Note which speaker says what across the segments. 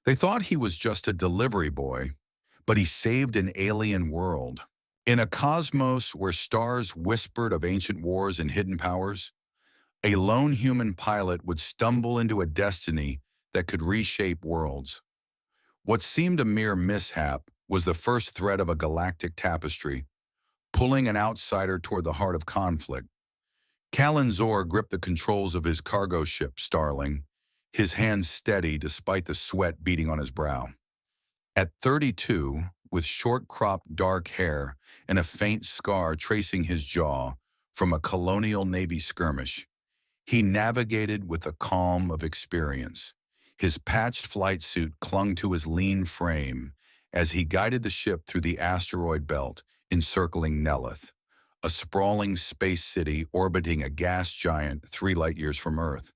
Speaker 1: They thought he was just a delivery boy, but he saved an alien world. In a cosmos where stars whispered of ancient wars and hidden powers, a lone human pilot would stumble into a destiny that could reshape worlds. What seemed a mere mishap was the first thread of a galactic tapestry, pulling an outsider toward the heart of conflict. Callan Zor gripped the controls of his cargo ship, Starling, his hands steady despite the sweat beading on his brow. At 32, with short-cropped dark hair and a faint scar tracing his jaw from a colonial Navy skirmish, he navigated with the calm of experience. His patched flight suit clung to his lean frame as he guided the ship through the asteroid belt encircling Nelyth, a sprawling space city orbiting a gas giant 3 light-years from Earth.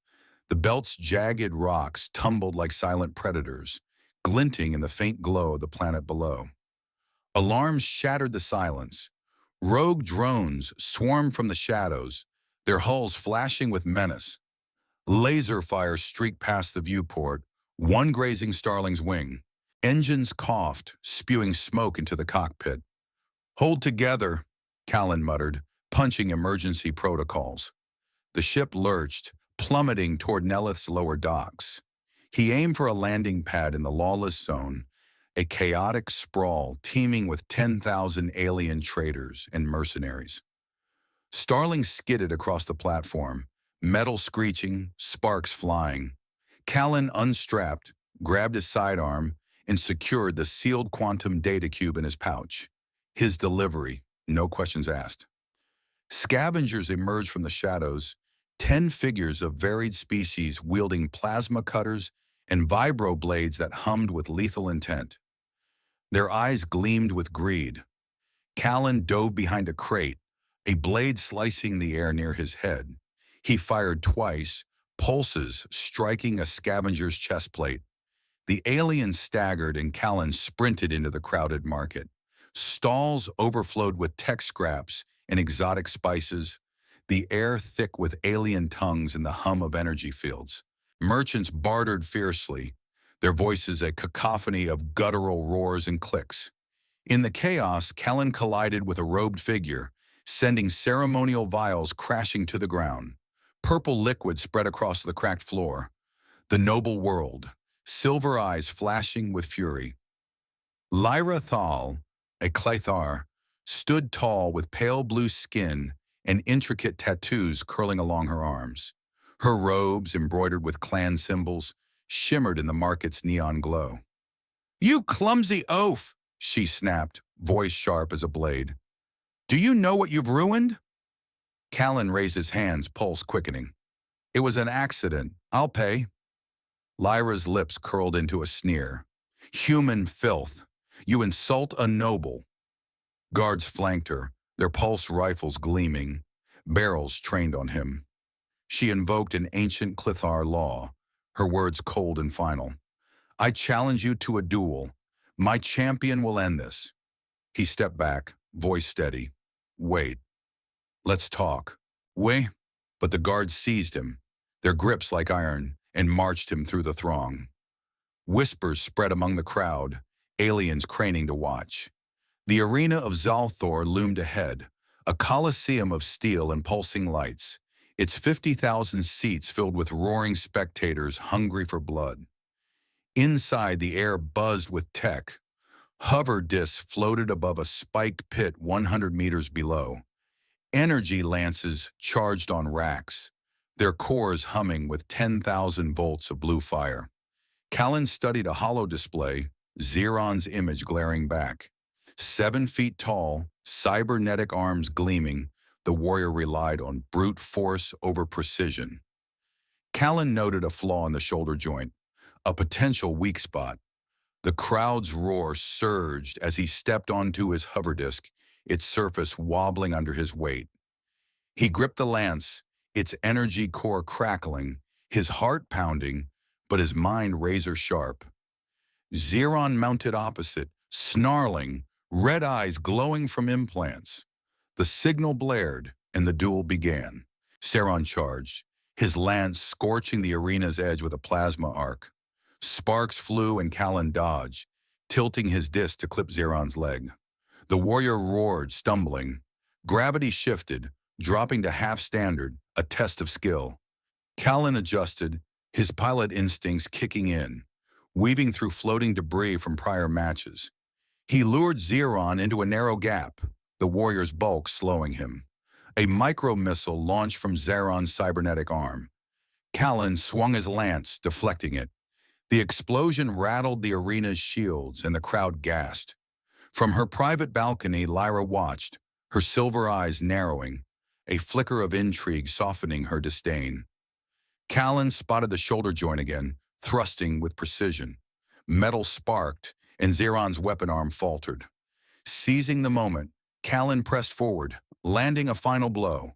Speaker 1: The belt's jagged rocks tumbled like silent predators, glinting in the faint glow of the planet below. Alarms shattered the silence. Rogue drones swarmed from the shadows, their hulls flashing with menace. Laser fire streaked past the viewport, one grazing Starling's wing. Engines coughed, spewing smoke into the cockpit. "Hold together," Callan muttered, punching emergency protocols. The ship lurched, plummeting toward Nelyth's lower docks. He aimed for a landing pad in the lawless zone, a chaotic sprawl teeming with 10,000 alien traders and mercenaries. Starling skidded across the platform, metal screeching, sparks flying. Callan unstrapped, grabbed his sidearm, and secured the sealed quantum data cube in his pouch. His delivery, no questions asked. Scavengers emerged from the shadows, 10 figures of varied species wielding plasma cutters and vibroblades that hummed with lethal intent. Their eyes gleamed with greed. Callan dove behind a crate, a blade slicing the air near his head. He fired twice, pulses striking a scavenger's chest plate. The alien staggered and Callan sprinted into the crowded market. Stalls overflowed with tech scraps and exotic spices, the air thick with alien tongues and the hum of energy fields. Merchants bartered fiercely, their voices a cacophony of guttural roars and clicks. In the chaos, Callan collided with a robed figure, sending ceremonial vials crashing to the ground. Purple liquid spread across the cracked floor. The noble world, silver eyes flashing with fury. Lyra Thal, a Claythar, stood tall with pale blue skin and intricate tattoos curling along her arms. Her robes, embroidered with clan symbols, shimmered in the market's neon glow. "You clumsy oaf!" she snapped, voice sharp as a blade. "Do you know what you've ruined?" Callan raised his hands, pulse quickening. "It was an accident. I'll pay." Lyra's lips curled into a sneer. "Human filth. You insult a noble." Guards flanked her, their pulse rifles gleaming, barrels trained on him. She invoked an ancient Clethar law, her words cold and final. "I challenge you to a duel. My champion will end this." He stepped back, voice steady. "Wait. Let's talk." "We?" But the guards seized him, their grips like iron, and marched him through the throng. Whispers spread among the crowd, aliens craning to watch. The arena of Zalthor loomed ahead, a coliseum of steel and pulsing lights, its 50,000 seats filled with roaring spectators hungry for blood. Inside, the air buzzed with tech. Hover discs floated above a spiked pit 100 meters below. Energy lances charged on racks, their cores humming with 10,000 volts of blue fire. Callan studied a holo display, Xeron's image glaring back. 7 feet tall, cybernetic arms gleaming, the warrior relied on brute force over precision. Callan noted a flaw in the shoulder joint, a potential weak spot. The crowd's roar surged as he stepped onto his hover disk, its surface wobbling under his weight. He gripped the lance, its energy core crackling, his heart pounding, but his mind razor sharp. Xeron mounted opposite, snarling, red eyes glowing from implants. The signal blared, and the duel began. Xeron charged, his lance scorching the arena's edge with a plasma arc. Sparks flew and Callan dodged, tilting his disc to clip Zeron's leg. The warrior roared, stumbling. Gravity shifted, dropping to half-standard, a test of skill. Callan adjusted, his pilot instincts kicking in, weaving through floating debris from prior matches. He lured Zeron into a narrow gap, the warrior's bulk slowing him. A micro-missile launched from Zeron's cybernetic arm. Callan swung his lance, deflecting it. The explosion rattled the arena's shields, and the crowd gasped. From her private balcony, Lyra watched, her silver eyes narrowing, a flicker of intrigue softening her disdain. Callan spotted the shoulder joint again, thrusting with precision. Metal sparked, and Zeron's weapon arm faltered. Seizing the moment, Callan pressed forward, landing a final blow.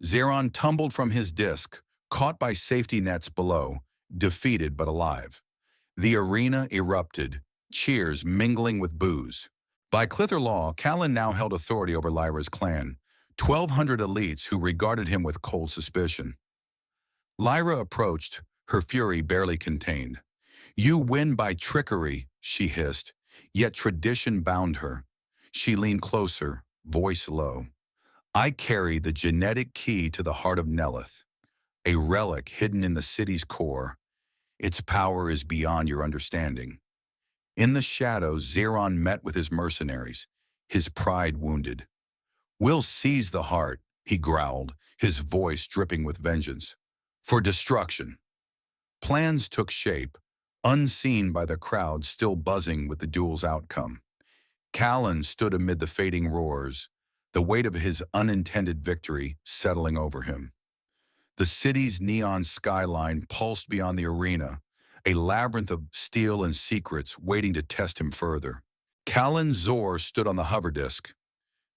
Speaker 1: Zeron tumbled from his disc, caught by safety nets below, defeated but alive. The arena erupted, cheers mingling with boos. By Clither law, Callan now held authority over Lyra's clan, 1,200 elites who regarded him with cold suspicion. Lyra approached, her fury barely contained. "You win by trickery," she hissed, yet tradition bound her. She leaned closer, voice low. "I carry the genetic key to the heart of Nelyth, a relic hidden in the city's core. Its power is beyond your understanding." In the shadows, Zeron met with his mercenaries, his pride wounded. "We'll seize the heart," he growled, his voice dripping with vengeance. "For destruction." Plans took shape, unseen by the crowd still buzzing with the duel's outcome. Callan stood amid the fading roars, the weight of his unintended victory settling over him. The city's neon skyline pulsed beyond the arena, a labyrinth of steel and secrets waiting to test him further. Callan Zor stood on the hover disk,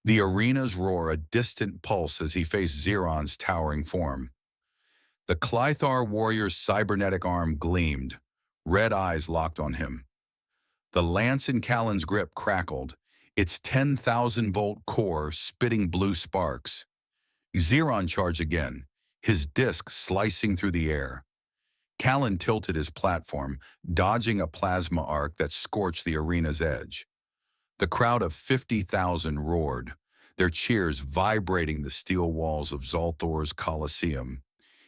Speaker 1: the arena's roar a distant pulse as he faced Zeron's towering form. The Clythar warrior's cybernetic arm gleamed, red eyes locked on him. The lance in Callan's grip crackled, its 10,000-volt core spitting blue sparks. Zeron charged again, his disc slicing through the air. Callan tilted his platform, dodging a plasma arc that scorched the arena's edge. The crowd of 50,000 roared, their cheers vibrating the steel walls of Zolthor's Colosseum.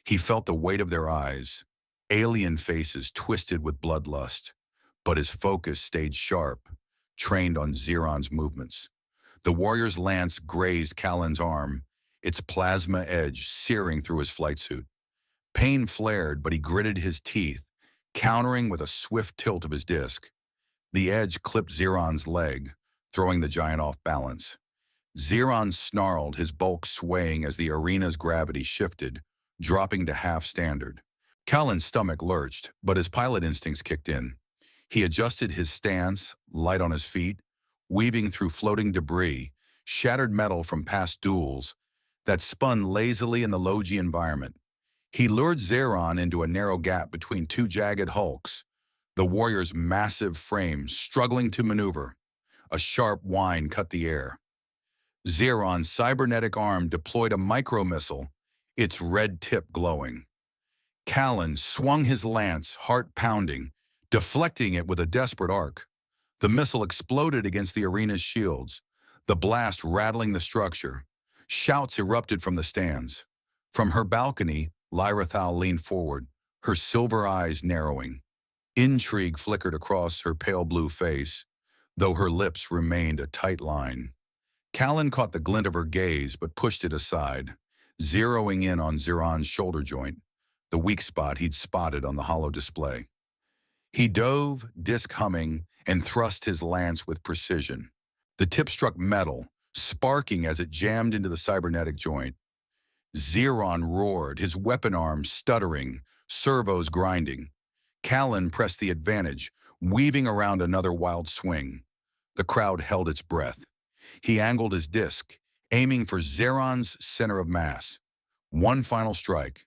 Speaker 1: He felt the weight of their eyes, alien faces twisted with bloodlust, but his focus stayed sharp, trained on Zeron's movements. The warrior's lance grazed Callan's arm, its plasma edge searing through his flight suit. Pain flared, but he gritted his teeth, countering with a swift tilt of his disc. The edge clipped Zeron's leg, throwing the giant off balance. Zeron snarled, his bulk swaying as the arena's gravity shifted, dropping to half-standard. Callan's stomach lurched, but his pilot instincts kicked in. He adjusted his stance, light on his feet, weaving through floating debris, shattered metal from past duels, that spun lazily in the logy environment. He lured Zeron into a narrow gap between two jagged hulks, the warrior's massive frame struggling to maneuver. A sharp whine cut the air. Zeron's cybernetic arm deployed a micro-missile, its red tip glowing. Callan swung his lance, heart pounding, deflecting it with a desperate arc. The missile exploded against the arena's shields, the blast rattling the structure. Shouts erupted from the stands. From her balcony, Lyra Thal leaned forward, her silver eyes narrowing. Intrigue flickered across her pale blue face, though her lips remained a tight line. Callan caught the glint of her gaze but pushed it aside, zeroing in on Zeron's shoulder joint, the weak spot he'd spotted on the hollow display. He dove, disc humming, and thrust his lance with precision. The tip struck metal, sparking as it jammed into the cybernetic joint. Zeron roared, his weapon arm stuttering, servos grinding. Callan pressed the advantage, weaving around another wild swing. The crowd held its breath. He angled his disc, aiming for Zeron's center of mass. One final strike.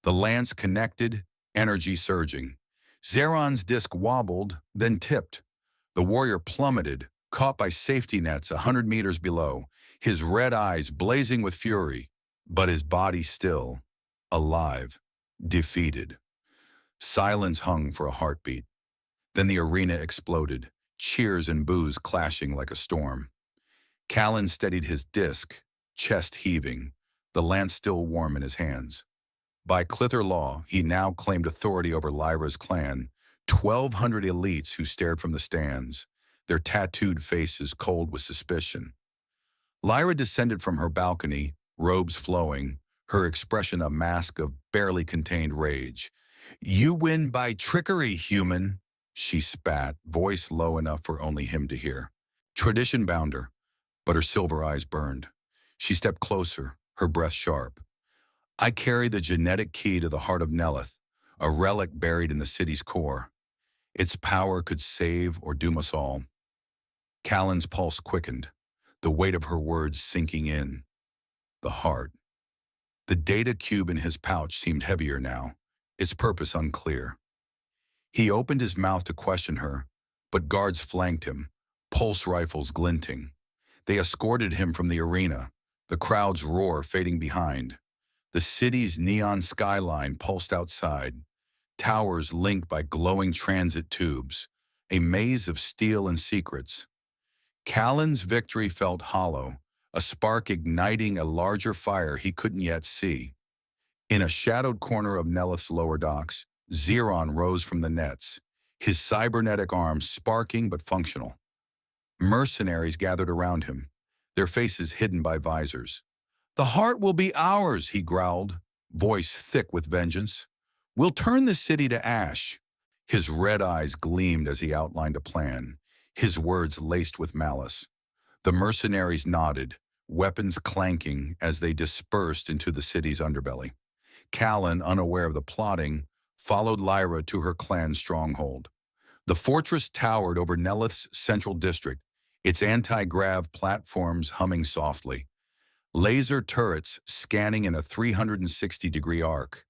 Speaker 1: The lance connected, energy surging. Zeron's disc wobbled, then tipped. The warrior plummeted, caught by safety nets 100 meters below, his red eyes blazing with fury, but his body still, alive, defeated. Silence hung for a heartbeat. Then the arena exploded, cheers and boos clashing like a storm. Callan steadied his disc, chest heaving, the lance still warm in his hands. By Clither law, he now claimed authority over Lyra's clan, 1,200 elites who stared from the stands, their tattooed faces cold with suspicion. Lyra descended from her balcony, robes flowing, her expression a mask of barely contained rage. "You win by trickery, human," she spat, voice low enough for only him to hear. Tradition bound her, but her silver eyes burned. She stepped closer, her breath sharp. "I carry the genetic key to the heart of Nelyth, a relic buried in the city's core. Its power could save or doom us all." Callan's pulse quickened, the weight of her words sinking in. The heart. The data cube in his pouch seemed heavier now, its purpose unclear. He opened his mouth to question her, but guards flanked him, pulse rifles glinting. They escorted him from the arena, the crowd's roar fading behind. The city's neon skyline pulsed outside, towers linked by glowing transit tubes, a maze of steel and secrets. Callan's victory felt hollow, a spark igniting a larger fire he couldn't yet see. In a shadowed corner of Nelyth's lower docks, Xeron rose from the nets, his cybernetic arms sparking but functional. Mercenaries gathered around him, their faces hidden by visors. "The heart will be ours," he growled, voice thick with vengeance. "We'll turn the city to ash." His red eyes gleamed as he outlined a plan, his words laced with malice. The mercenaries nodded, weapons clanking as they dispersed into the city's underbelly. Callan, unaware of the plotting, followed Lyra to her clan's stronghold. The fortress towered over Nelyth's central district, its anti-grav platforms humming softly. Laser turrets scanning in a 360-degree arc.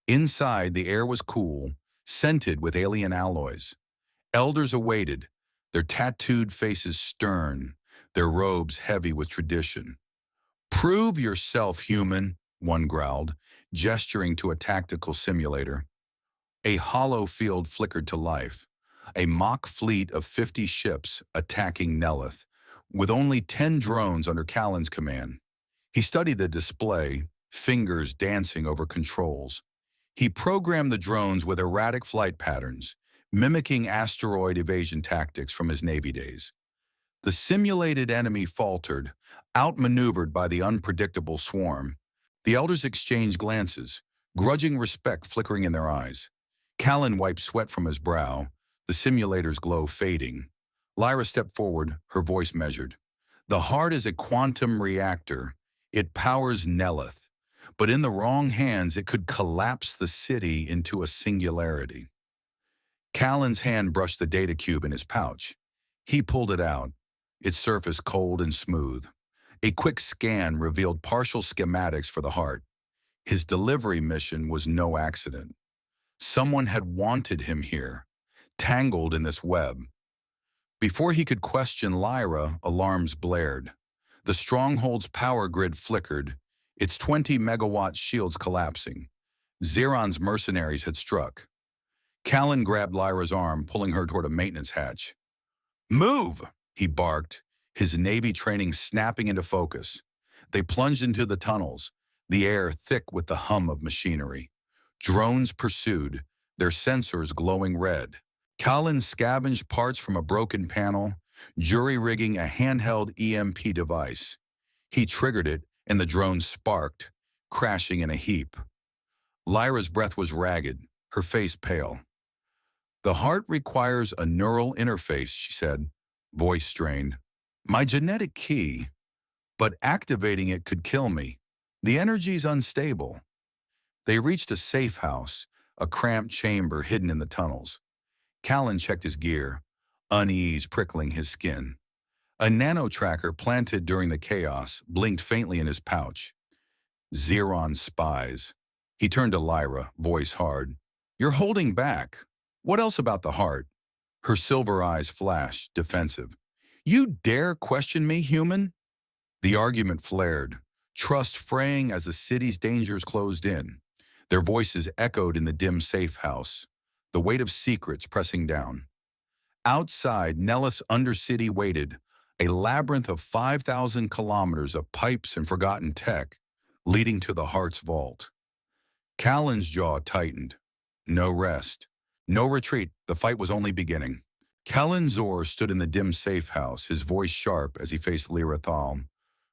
Speaker 1: Inside, the air was cool, scented with alien alloys. Elders awaited, their tattooed faces stern, their robes heavy with tradition. "Prove yourself, human," one growled, gesturing to a tactical simulator. A hollow field flickered to life, a mock fleet of 50 ships attacking Nelyth, with only 10 drones under Callan's command. He studied the display, fingers dancing over controls. He programmed the drones with erratic flight patterns, mimicking asteroid evasion tactics from his Navy days. The simulated enemy faltered, outmaneuvered by the unpredictable swarm. The elders exchanged glances, grudging respect flickering in their eyes. Callan wiped sweat from his brow, the simulator's glow fading. Lyra stepped forward, her voice measured. "The heart is a quantum reactor. It powers Nelyth, but in the wrong hands it could collapse the city into a singularity." Callan's hand brushed the data cube in his pouch. He pulled it out, its surface cold and smooth. A quick scan revealed partial schematics for the heart. His delivery mission was no accident. Someone had wanted him here, tangled in this web. Before he could question Lyra, alarms blared. The stronghold's power grid flickered, its 20-megawatt shields collapsing. Xeron's mercenaries had struck. Callan grabbed Lyra's arm, pulling her toward a maintenance hatch. "Move!" he barked, his Navy training snapping into focus. They plunged into the tunnels, the air thick with the hum of machinery. Drones pursued, their sensors glowing red. Callan scavenged parts from a broken panel, jury-rigging a handheld EMP device. He triggered it, and the drone sparked, crashing in a heap. Lyra's breath was ragged, her face pale. "The heart requires a neural interface," she said, voice strained. "My genetic key, but activating it could kill me. The energy's unstable." They reached a safe house, a cramped chamber hidden in the tunnels. Callan checked his gear, unease prickling his skin. A nano-tracker planted during the chaos blinked faintly in his pouch. Xeron spies. He turned to Lyra, voice hard. "You're holding back. What else about the heart?" Her silver eyes flashed, defensive. "You dare question me, human?" The argument flared, trust fraying as the city's dangers closed in. Their voices echoed in the dim safe house. the weight of secrets pressing down. Outside, Nelyth's undercity waited, a labyrinth of 5,000 kilometers of pipes and forgotten tech, leading to the heart's vault. Callan's jaw tightened. No rest. No retreat. The fight was only beginning. Callan Zor stood in the dim safe house, his voice sharp as he faced Lyra Thal,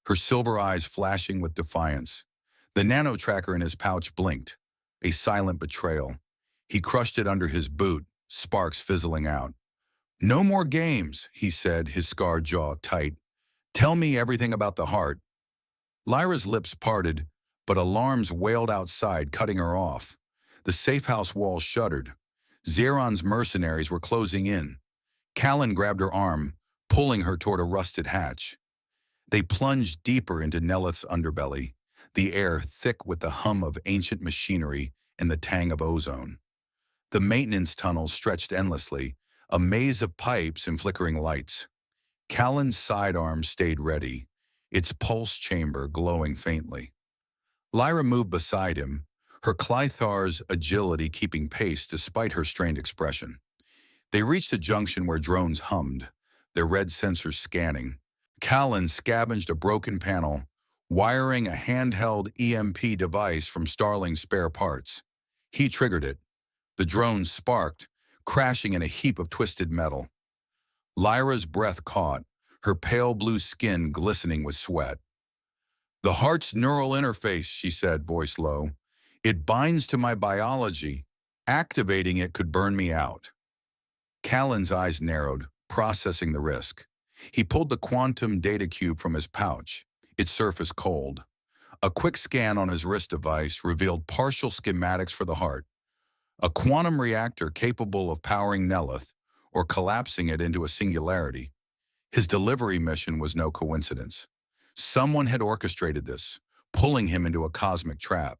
Speaker 1: her silver eyes flashing with defiance. The nano-tracker in his pouch blinked, a silent betrayal. He crushed it under his boot, sparks fizzling out. "No more games," he said, his scarred jaw tight. "Tell me everything about the heart." Lyra's lips parted, but alarms wailed outside, cutting her off. The safe house walls shuddered. Xeron's mercenaries were closing in. Callan grabbed her arm, pulling her toward a rusted hatch. They plunged deeper into Nelyth's underbelly, the air thick with the hum of ancient machinery and the tang of ozone. The maintenance tunnels stretched endlessly, a maze of pipes and flickering lights. Callan's sidearm stayed ready, its pulse chamber glowing faintly. Lyra moved beside him, her Clythar's agility keeping pace despite her strained expression. They reached a junction where drones hummed, their red sensors scanning. Callan scavenged a broken panel, wiring a handheld EMP device from Starling's spare parts. He triggered it. The drone sparked, crashing in a heap of twisted metal. Lyra's breath caught, her pale blue skin glistening with sweat. "The heart's neural interface," she said, voice low. "It binds to my biology. Activating it could burn me out." Callan's eyes narrowed, processing the risk. He pulled the quantum data cube from his pouch, its surface cold. A quick scan on his wrist device revealed partial schematics for the heart. A quantum reactor capable of powering Nelyth, or collapsing it into a singularity. His delivery mission was no coincidence. Someone had orchestrated this, pulling him into a cosmic trap.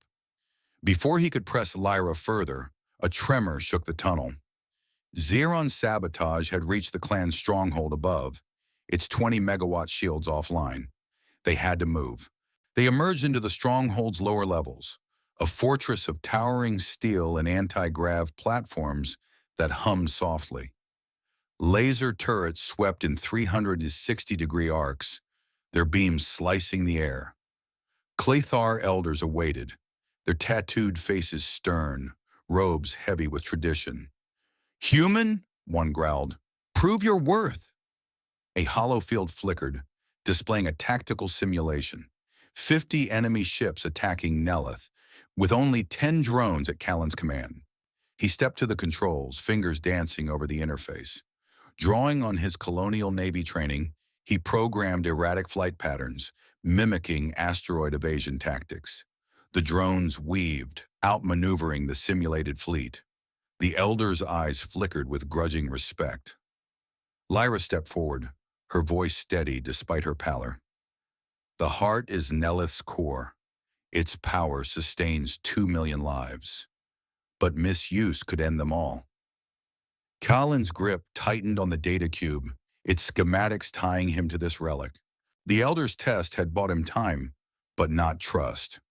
Speaker 1: Before he could press Lyra further, a tremor shook the tunnel. Xeron's sabotage had reached the clan's stronghold above, its 20-megawatt shields offline. They had to move. They emerged into the stronghold's lower levels, a fortress of towering steel and anti-grav platforms that hummed softly. Laser turrets swept in 360-degree arcs, their beams slicing the air. Clythar elders awaited, their tattooed faces stern, robes heavy with tradition. "Human," one growled, "prove your worth." A hollow field flickered, displaying a tactical simulation. 50 enemy ships attacking Nelyth, with only 10 drones at Callan's command. He stepped to the controls, fingers dancing over the interface. Drawing on his colonial navy training, he programmed erratic flight patterns, mimicking asteroid evasion tactics. The drones weaved, outmaneuvering the simulated fleet. The elder's eyes flickered with grudging respect. Lyra stepped forward, her voice steady despite her pallor. "The heart is Nelyth's core. Its power sustains 2 million lives. But misuse could end them all." Callan's grip tightened on the data cube, its schematics tying him to this relic. The elder's test had bought him time, but not trust.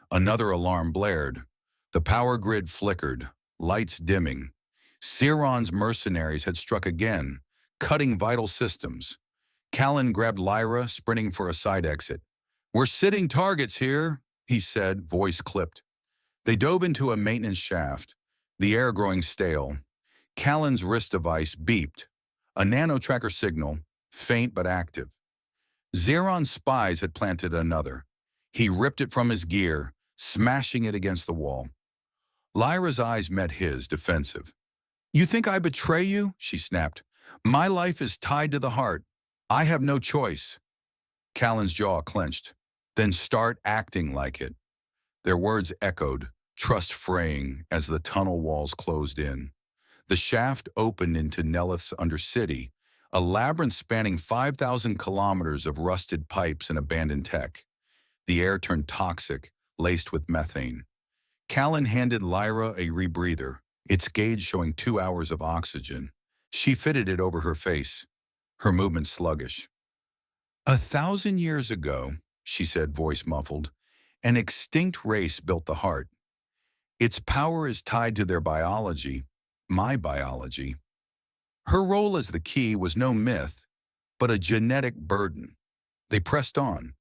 Speaker 1: Another alarm blared. The power grid flickered, lights dimming. Xeron's mercenaries had struck again, cutting vital systems. Callan grabbed Lyra, sprinting for a side exit. "We're sitting targets here," he said, voice clipped. They dove into a maintenance shaft, the air growing stale. Callan's wrist device beeped, a nano-tracker signal, faint but active. Xeron's spies had planted another. He ripped it from his gear, smashing it against the wall. Lyra's eyes met his, defensive. "You think I betray you?" she snapped. "My life is tied to the heart. I have no choice." Callan's jaw clenched. "Then start acting like it." Their words echoed, trust fraying as the tunnel walls closed in. The shaft opened into Nelyth's undercity, a labyrinth spanning 5,000 kilometers of rusted pipes and abandoned tech. The air turned toxic, laced with methane. Callan handed Lyra a rebreather, its gauge showing 2 hours of oxygen. She fitted it over her face, her movement sluggish. "1,000 years ago," she said, voice muffled, "an extinct race built the heart. Its power is tied to their biology. my biology. Her role as the key was no myth, but a genetic burden. They pressed on,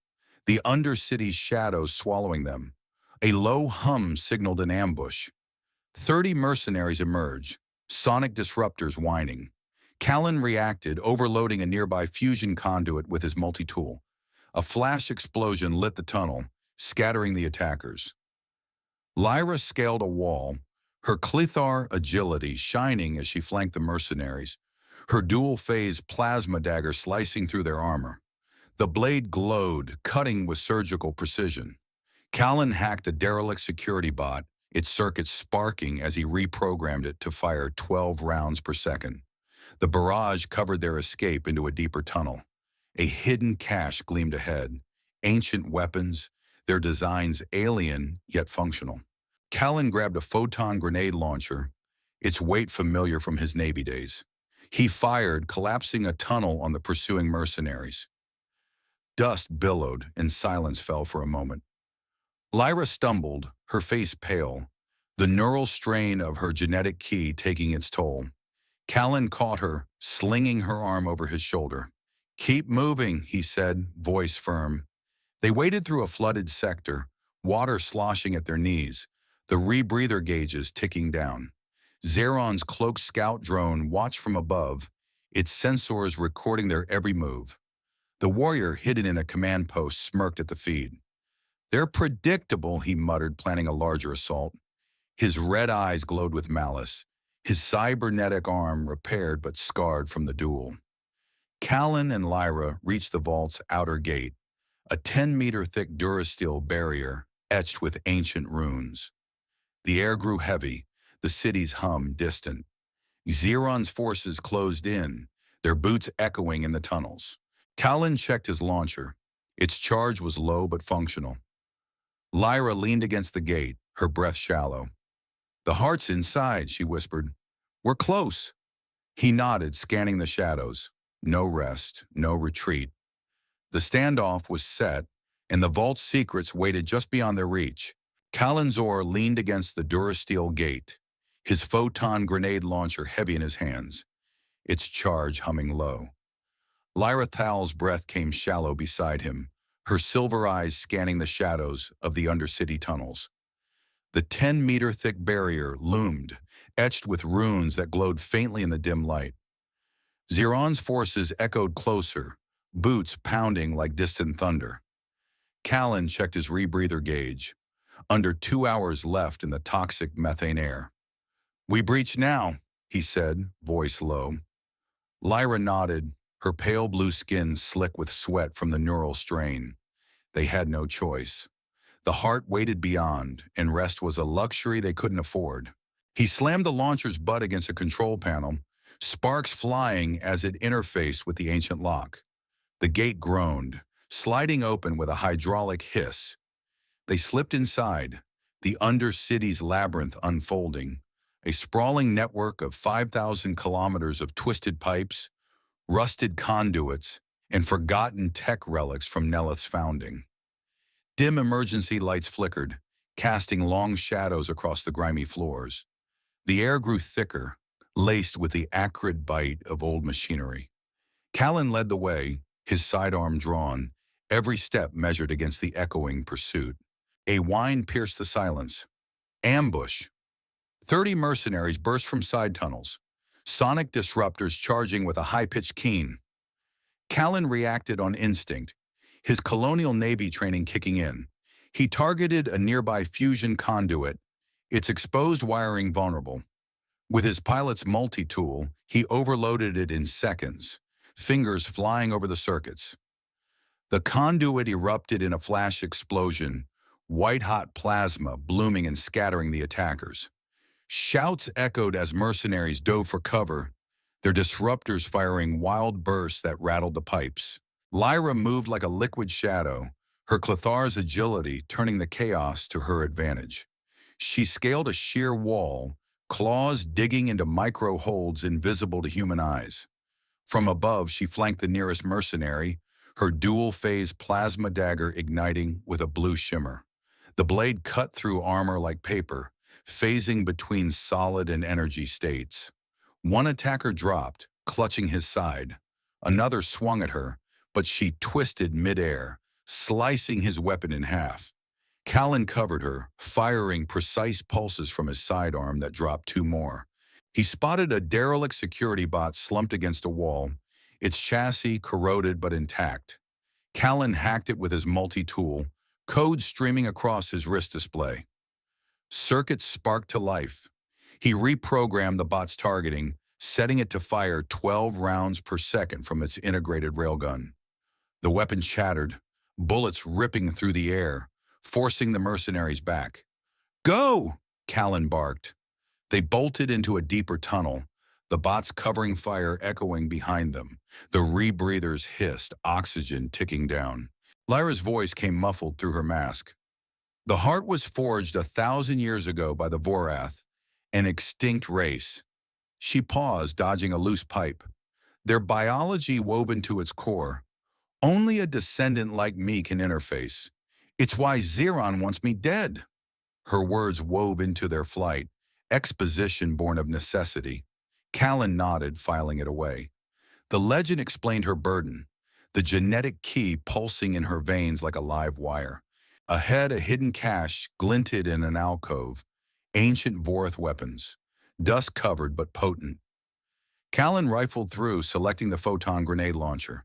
Speaker 1: the Undercity's shadows swallowing them. A low hum signaled an ambush. 30 mercenaries emerged, sonic disruptors whining. Callan reacted, overloading a nearby fusion conduit with his multi-tool. A flash explosion lit the tunnel, scattering the attackers. Lyra scaled a wall, her Clethar agility shining as she flanked the mercenaries, her dual-phase plasma dagger slicing through their armor. The blade glowed, cutting with surgical precision. Callan hacked a derelict security bot, its circuits sparking as he reprogrammed it to fire 12 rounds per second. The barrage covered their escape into a deeper tunnel. A hidden cache gleamed ahead. Ancient weapons, their designs alien yet functional. Callan grabbed a photon grenade launcher, its weight familiar from his Navy days. He fired, collapsing a tunnel on the pursuing mercenaries. Dust billowed and silence fell for a moment. Lyra stumbled, her face pale, the neural strain of her genetic key taking its toll. Callan caught her, slinging her arm over his shoulder. "Keep moving," he said, voice firm. They waded through a flooded sector, water sloshing at their knees, the rebreather gauges ticking down. Zeron's cloaked scout drone watched from above, its sensors recording their every move. The warrior hidden in a command post smirked at the feed. "They're predictable," he muttered, planning a larger assault. His red eyes glowed with malice, his cybernetic arm repaired but scarred from the duel. Callan and Lyra reached the vault's outer gate, a 10-meter-thick durasteel barrier etched with ancient runes. The air grew heavy, the city's hum distant. Zeron's forces closed in, their boots echoing in the tunnels. Callan checked his launcher. Its charge was low but functional. Lyra leaned against the gate, her breath shallow. "The heart's inside," she whispered. "We're close." He nodded, scanning the shadows. No rest, no retreat. The standoff was set, and the vault's secrets waited just beyond their reach. Callan's oar leaned against the durasteel gate, his photon grenade launcher heavy in his hands, its charge humming low. Lyra Thal's breath came shallow beside him, her silver eyes scanning the shadows of the undercity tunnels. The 10-meter-thick barrier loomed, etched with runes that glowed faintly in the dim light. Zeron's forces echoed closer, boots pounding like distant thunder. Callan checked his rebreather gauge. Under 2 hours left in the toxic methane air. "We breach now," he said, voice low. Lyra nodded, her pale blue skin slick with sweat from the neural strain. They had no choice. The heart waited beyond, and rest was a luxury they couldn't afford. He slammed the launcher's butt against a control panel, sparks flying as it interfaced with the ancient lock. The gate groaned, sliding open with a hydraulic hiss. They slipped inside, the Undercity's labyrinth unfolding, a sprawling network of 5,000 kilometers of twisted pipes, rusted conduits, and forgotten tech relics from Nelyth's founding. Dim emergency lights flickered, casting long shadows across the grimy floors. The air grew thicker, laced with the acrid bite of old machinery. Callan led the way, his sidearm drawn, every step measured against the echoing pursuit. A whine pierced the silence. Ambush. 30 mercenaries burst from side tunnels, sonic disruptors charging with a high-pitched keen. Callan reacted on instinct, his colonial navy training kicking in. He targeted a nearby fusion conduit, its exposed wiring vulnerable. With his pilot's multi-tool, he overloaded it in seconds, fingers flying over the circuits. The conduit erupted in a flash explosion, white-hot plasma blooming and scattering the attackers. Shouts echoed as mercenaries dove for cover, their disruptors firing wild bursts that rattled the pipes. Lyra moved like a liquid shadow, her Clethar's agility turning the chaos to her advantage. She scaled a sheer wall, claws digging into micro holds invisible to human eyes. From above, she flanked the nearest mercenary, her dual-phase plasma dagger igniting with a blue shimmer. The blade cut through armor like paper, phasing between solid and energy states. One attacker dropped, clutching his side. Another swung at her, but she twisted midair, slicing his weapon in half. Callan covered her, firing precise pulses from his sidearm that dropped two more. He spotted a derelict security bot slumped against a wall, its chassis corroded but intact. Callan hacked it with his multi-tool, code streaming across his wrist display. Circuits sparked to life. He reprogrammed the bot's targeting, setting it to fire 12 rounds per second from its integrated railgun. The weapon chattered, bullets ripping through the air, forcing the mercenaries back. "Go!" Callan barked. They bolted into a deeper tunnel, the bots covering fire echoing behind them. The rebreathers hissed, oxygen ticking down. Lyra's voice came muffled through her mask. The heart was forged 1,000 years ago by the Vorath, an extinct race. She paused, dodging a loose pipe. Their biology woven to its core. Only a descendant like me can interface. It's why Xeron wants me dead. Her words wove into their flight, exposition born of necessity. Callan nodded, filing it away. The legend explained her burden, the genetic key pulsing in her veins like a live wire. Ahead, a hidden cache glinted in an alcove, ancient Vorath weapons, dust-covered but potent. Callan rifled through, selecting the photon grenade launcher.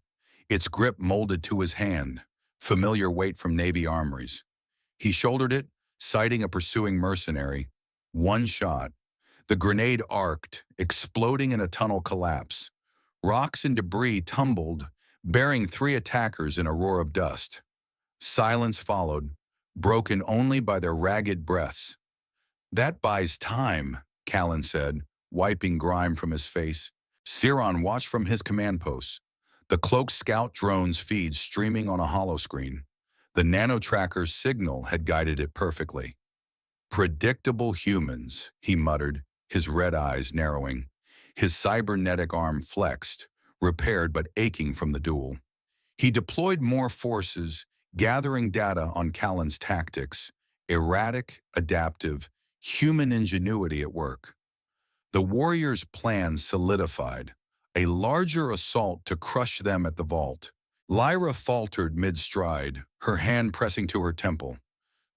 Speaker 1: Its grip molded to his hand, familiar weight from Navy armories. He shouldered it, sighting a pursuing mercenary. One shot. The grenade arced, exploding in a tunnel collapse. Rocks and debris tumbled, burying 3 attackers in a roar of dust. Silence followed, broken only by their ragged breaths. "That buys time," Callan said, wiping grime from his face. Xeron watched from his command post. The cloaked scout drone's feed streaming on a holoscreen. The nano-tracker's signal had guided it perfectly. "Predictable humans," he muttered, his red eyes narrowing. His cybernetic arm flexed, repaired but aching from the duel. He deployed more forces, gathering data on Callan's tactics, erratic, adaptive, human ingenuity at work. The warriors' plan solidified, a larger assault to crush them at the vault. Lyra faltered mid-stride, her hand pressing to her temple.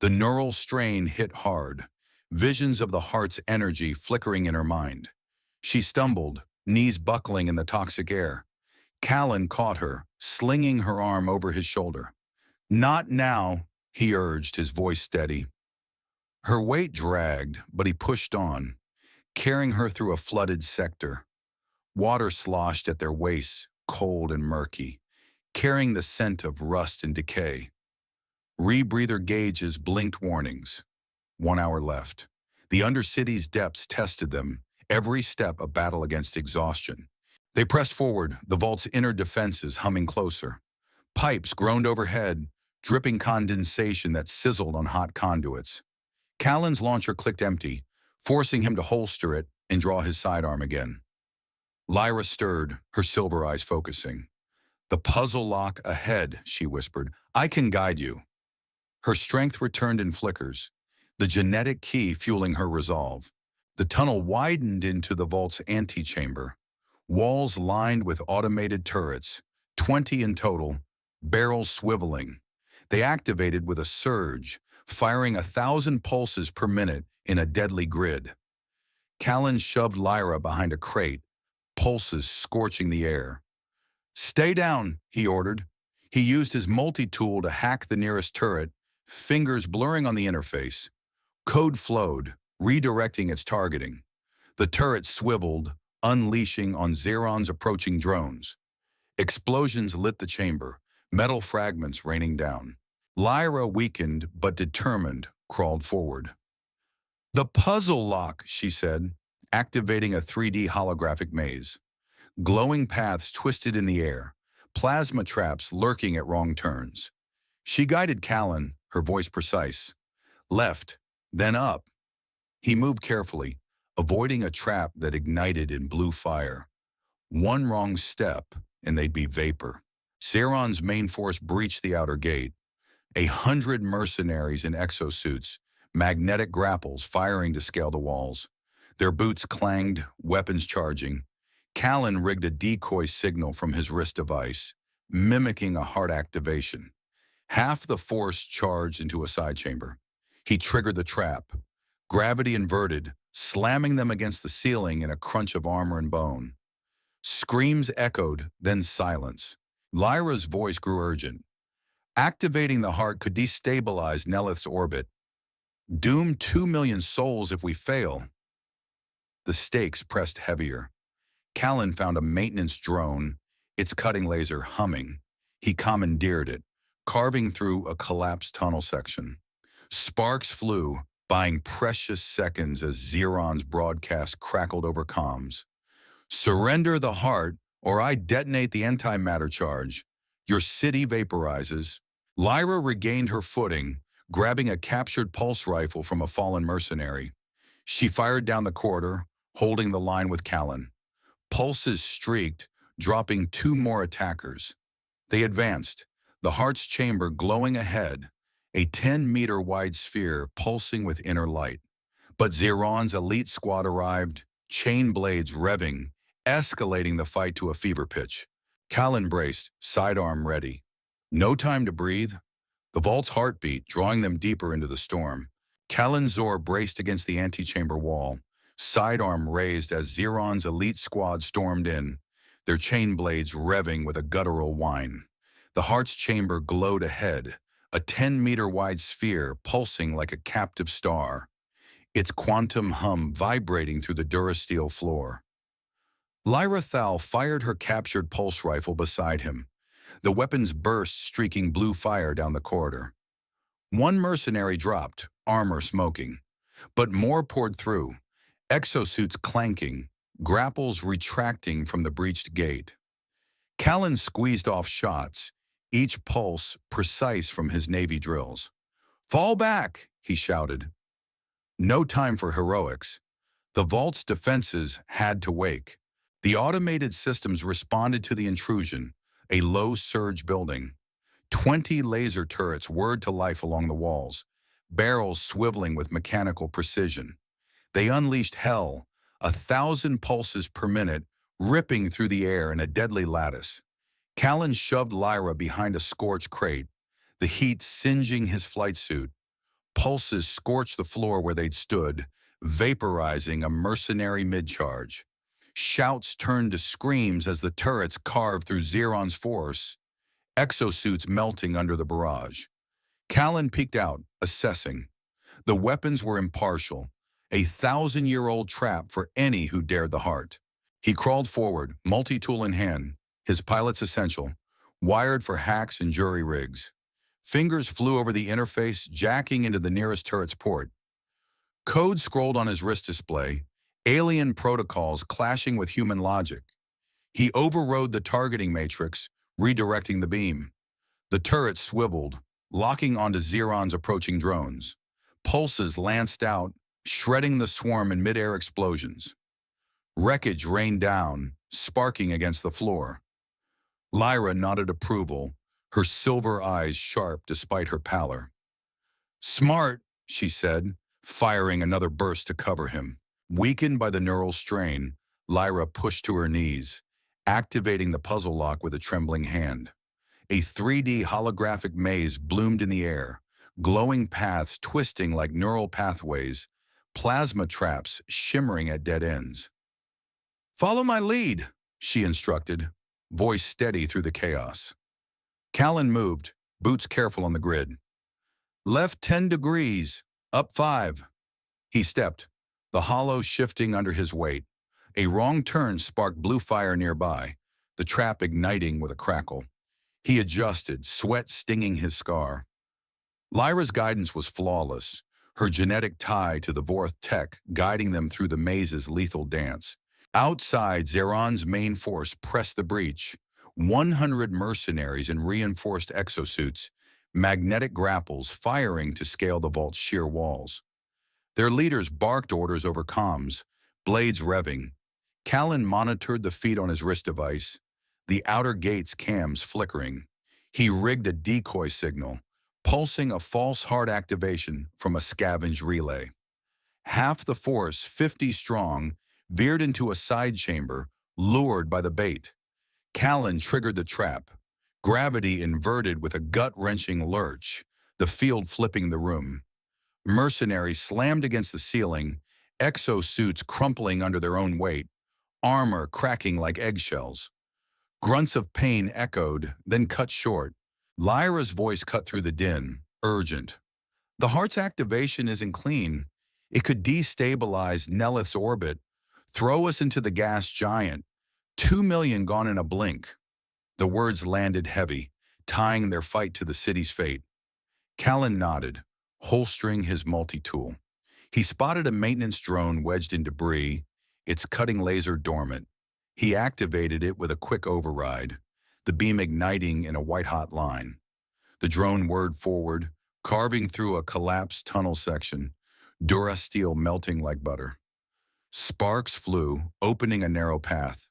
Speaker 1: The neural strain hit hard, visions of the heart's energy flickering in her mind. She stumbled, knees buckling in the toxic air. Callan caught her, slinging her arm over his shoulder. "Not now," he urged, his voice steady. Her weight dragged, but he pushed on, carrying her through a flooded sector. Water sloshed at their waists, cold and murky, carrying the scent of rust and decay. Rebreather gauges blinked warnings. 1 hour left. The Undercity's depths tested them, every step a battle against exhaustion. They pressed forward, the vault's inner defenses humming closer. Pipes groaned overhead, dripping condensation that sizzled on hot conduits. Callan's launcher clicked empty, forcing him to holster it and draw his sidearm again. Lyra stirred, her silver eyes focusing. "The puzzle lock ahead," she whispered. "I can guide you." Her strength returned in flickers, the genetic key fueling her resolve. The tunnel widened into the vault's antechamber, walls lined with automated turrets, 20 in total, barrels swiveling. They activated with a surge, firing 1,000 pulses per minute in a deadly grid. Callan shoved Lyra behind a crate, pulses scorching the air. "Stay down," he ordered. He used his multi-tool to hack the nearest turret, fingers blurring on the interface. Code flowed, redirecting its targeting. The turret swiveled, unleashing on Xeron's approaching drones. Explosions lit the chamber, metal fragments raining down. Lyra, weakened but determined, crawled forward. "The puzzle lock," she said, activating a 3D holographic maze. Glowing paths twisted in the air, plasma traps lurking at wrong turns. She guided Callan, her voice precise. Left, then up. He moved carefully, avoiding a trap that ignited in blue fire. One wrong step, and they'd be vapor. Xeron's main force breached the outer gate. 100 mercenaries in exosuits, magnetic grapples firing to scale the walls. Their boots clanged, weapons charging. Callan rigged a decoy signal from his wrist device, mimicking a heart activation. Half the force charged into a side chamber. He triggered the trap. Gravity inverted, slamming them against the ceiling in a crunch of armor and bone. Screams echoed, then silence. Lyra's voice grew urgent. Activating the heart could destabilize Nelyth's orbit. Doom 2 million souls if we fail. The stakes pressed heavier. Callan found a maintenance drone, its cutting laser humming. He commandeered it, carving through a collapsed tunnel section. Sparks flew, buying precious seconds as Xeron's broadcast crackled over comms. Surrender the heart, or I detonate the antimatter charge. Your city vaporizes. Lyra regained her footing, grabbing a captured pulse rifle from a fallen mercenary. She fired down the corridor, holding the line with Callan. Pulses streaked, dropping 2 more attackers. They advanced, the heart's chamber glowing ahead, a 10-meter-wide sphere pulsing with inner light. But Xeron's elite squad arrived, chain blades revving, escalating the fight to a fever pitch. Callan braced, sidearm ready. No time to breathe. The vault's heartbeat, drawing them deeper into the storm. Callan Zor braced against the antechamber wall, sidearm raised as Xeron's elite squad stormed in, their chain blades revving with a guttural whine. The heart's chamber glowed ahead, a 10-meter-wide sphere pulsing like a captive star, its quantum hum vibrating through the durasteel floor. Lyra Thal fired her captured pulse rifle beside him, the weapon's burst streaking blue fire down the corridor. One mercenary dropped, armor smoking, but more poured through, exosuits clanking, grapples retracting from the breached gate. Callan squeezed off shots, each pulse precise from his Navy drills. "Fall back," he shouted. No time for heroics. The vault's defenses had to wake. The automated systems responded to the intrusion, a low-surge building. 20 laser turrets whirred to life along the walls, barrels swiveling with mechanical precision. They unleashed hell, 1,000 pulses per minute, ripping through the air in a deadly lattice. Callan shoved Lyra behind a scorched crate, the heat singeing his flight suit. Pulses scorched the floor where they'd stood, vaporizing a mercenary mid-charge. Shouts turned to screams as the turrets carved through Xeron's force, exosuits melting under the barrage. Callan peeked out, assessing. The weapons were impartial, a 1,000-year-old trap for any who dared the heart. He crawled forward, multi-tool in hand, his pilot's essential, wired for hacks and jury rigs. Fingers flew over the interface, jacking into the nearest turret's port. Code scrolled on his wrist display, alien protocols clashing with human logic. He overrode the targeting matrix, redirecting the beam. The turret swiveled, locking onto Xeron's approaching drones. Pulses lanced out, shredding the swarm in mid-air explosions. Wreckage rained down, sparking against the floor. Lyra nodded approval, her silver eyes sharp despite her pallor. "Smart," she said, firing another burst to cover him. Weakened by the neural strain, Lyra pushed to her knees, activating the puzzle lock with a trembling hand. A 3D holographic maze bloomed in the air, glowing paths twisting like neural pathways, plasma traps shimmering at dead ends. "Follow my lead," she instructed, voice steady through the chaos. Callan moved, boots careful on the grid. "Left 10 degrees, up 5. He stepped, the hollow shifting under his weight. A wrong turn sparked blue fire nearby, the trap igniting with a crackle. He adjusted, sweat stinging his scar. Lyra's guidance was flawless, her genetic tie to the Vorth tech guiding them through the maze's lethal dance. Outside, Xeron's main force pressed the breach. 100 mercenaries in reinforced exosuits, magnetic grapples firing to scale the vault's sheer walls. Their leaders barked orders over comms, blades revving. Callan monitored the feed on his wrist device, the outer gate's cams flickering. He rigged a decoy signal, pulsing a false heart activation from a scavenged relay. Half the force, 50 strong, veered into a side chamber, lured by the bait. Callan triggered the trap. Gravity inverted with a gut-wrenching lurch, the field flipping the room. Mercenaries slammed against the ceiling, exosuits crumpling under their own weight, armor cracking like eggshells. Grunts of pain echoed, then cut short. Lyra's voice cut through the din, urgent. The heart's activation isn't clean. It could destabilize Nelyth's orbit, throw us into the gas giant. 2 million gone in a blink. The words landed heavy, tying their fight to the city's fate. Callan nodded, holstering his multi-tool. He spotted a maintenance drone wedged in debris, its cutting laser dormant. He activated it with a quick override, the beam igniting in a white-hot line. The drone whirred forward, carving through a collapsed tunnel section, durasteel melting like butter. Sparks flew, opening a narrow path.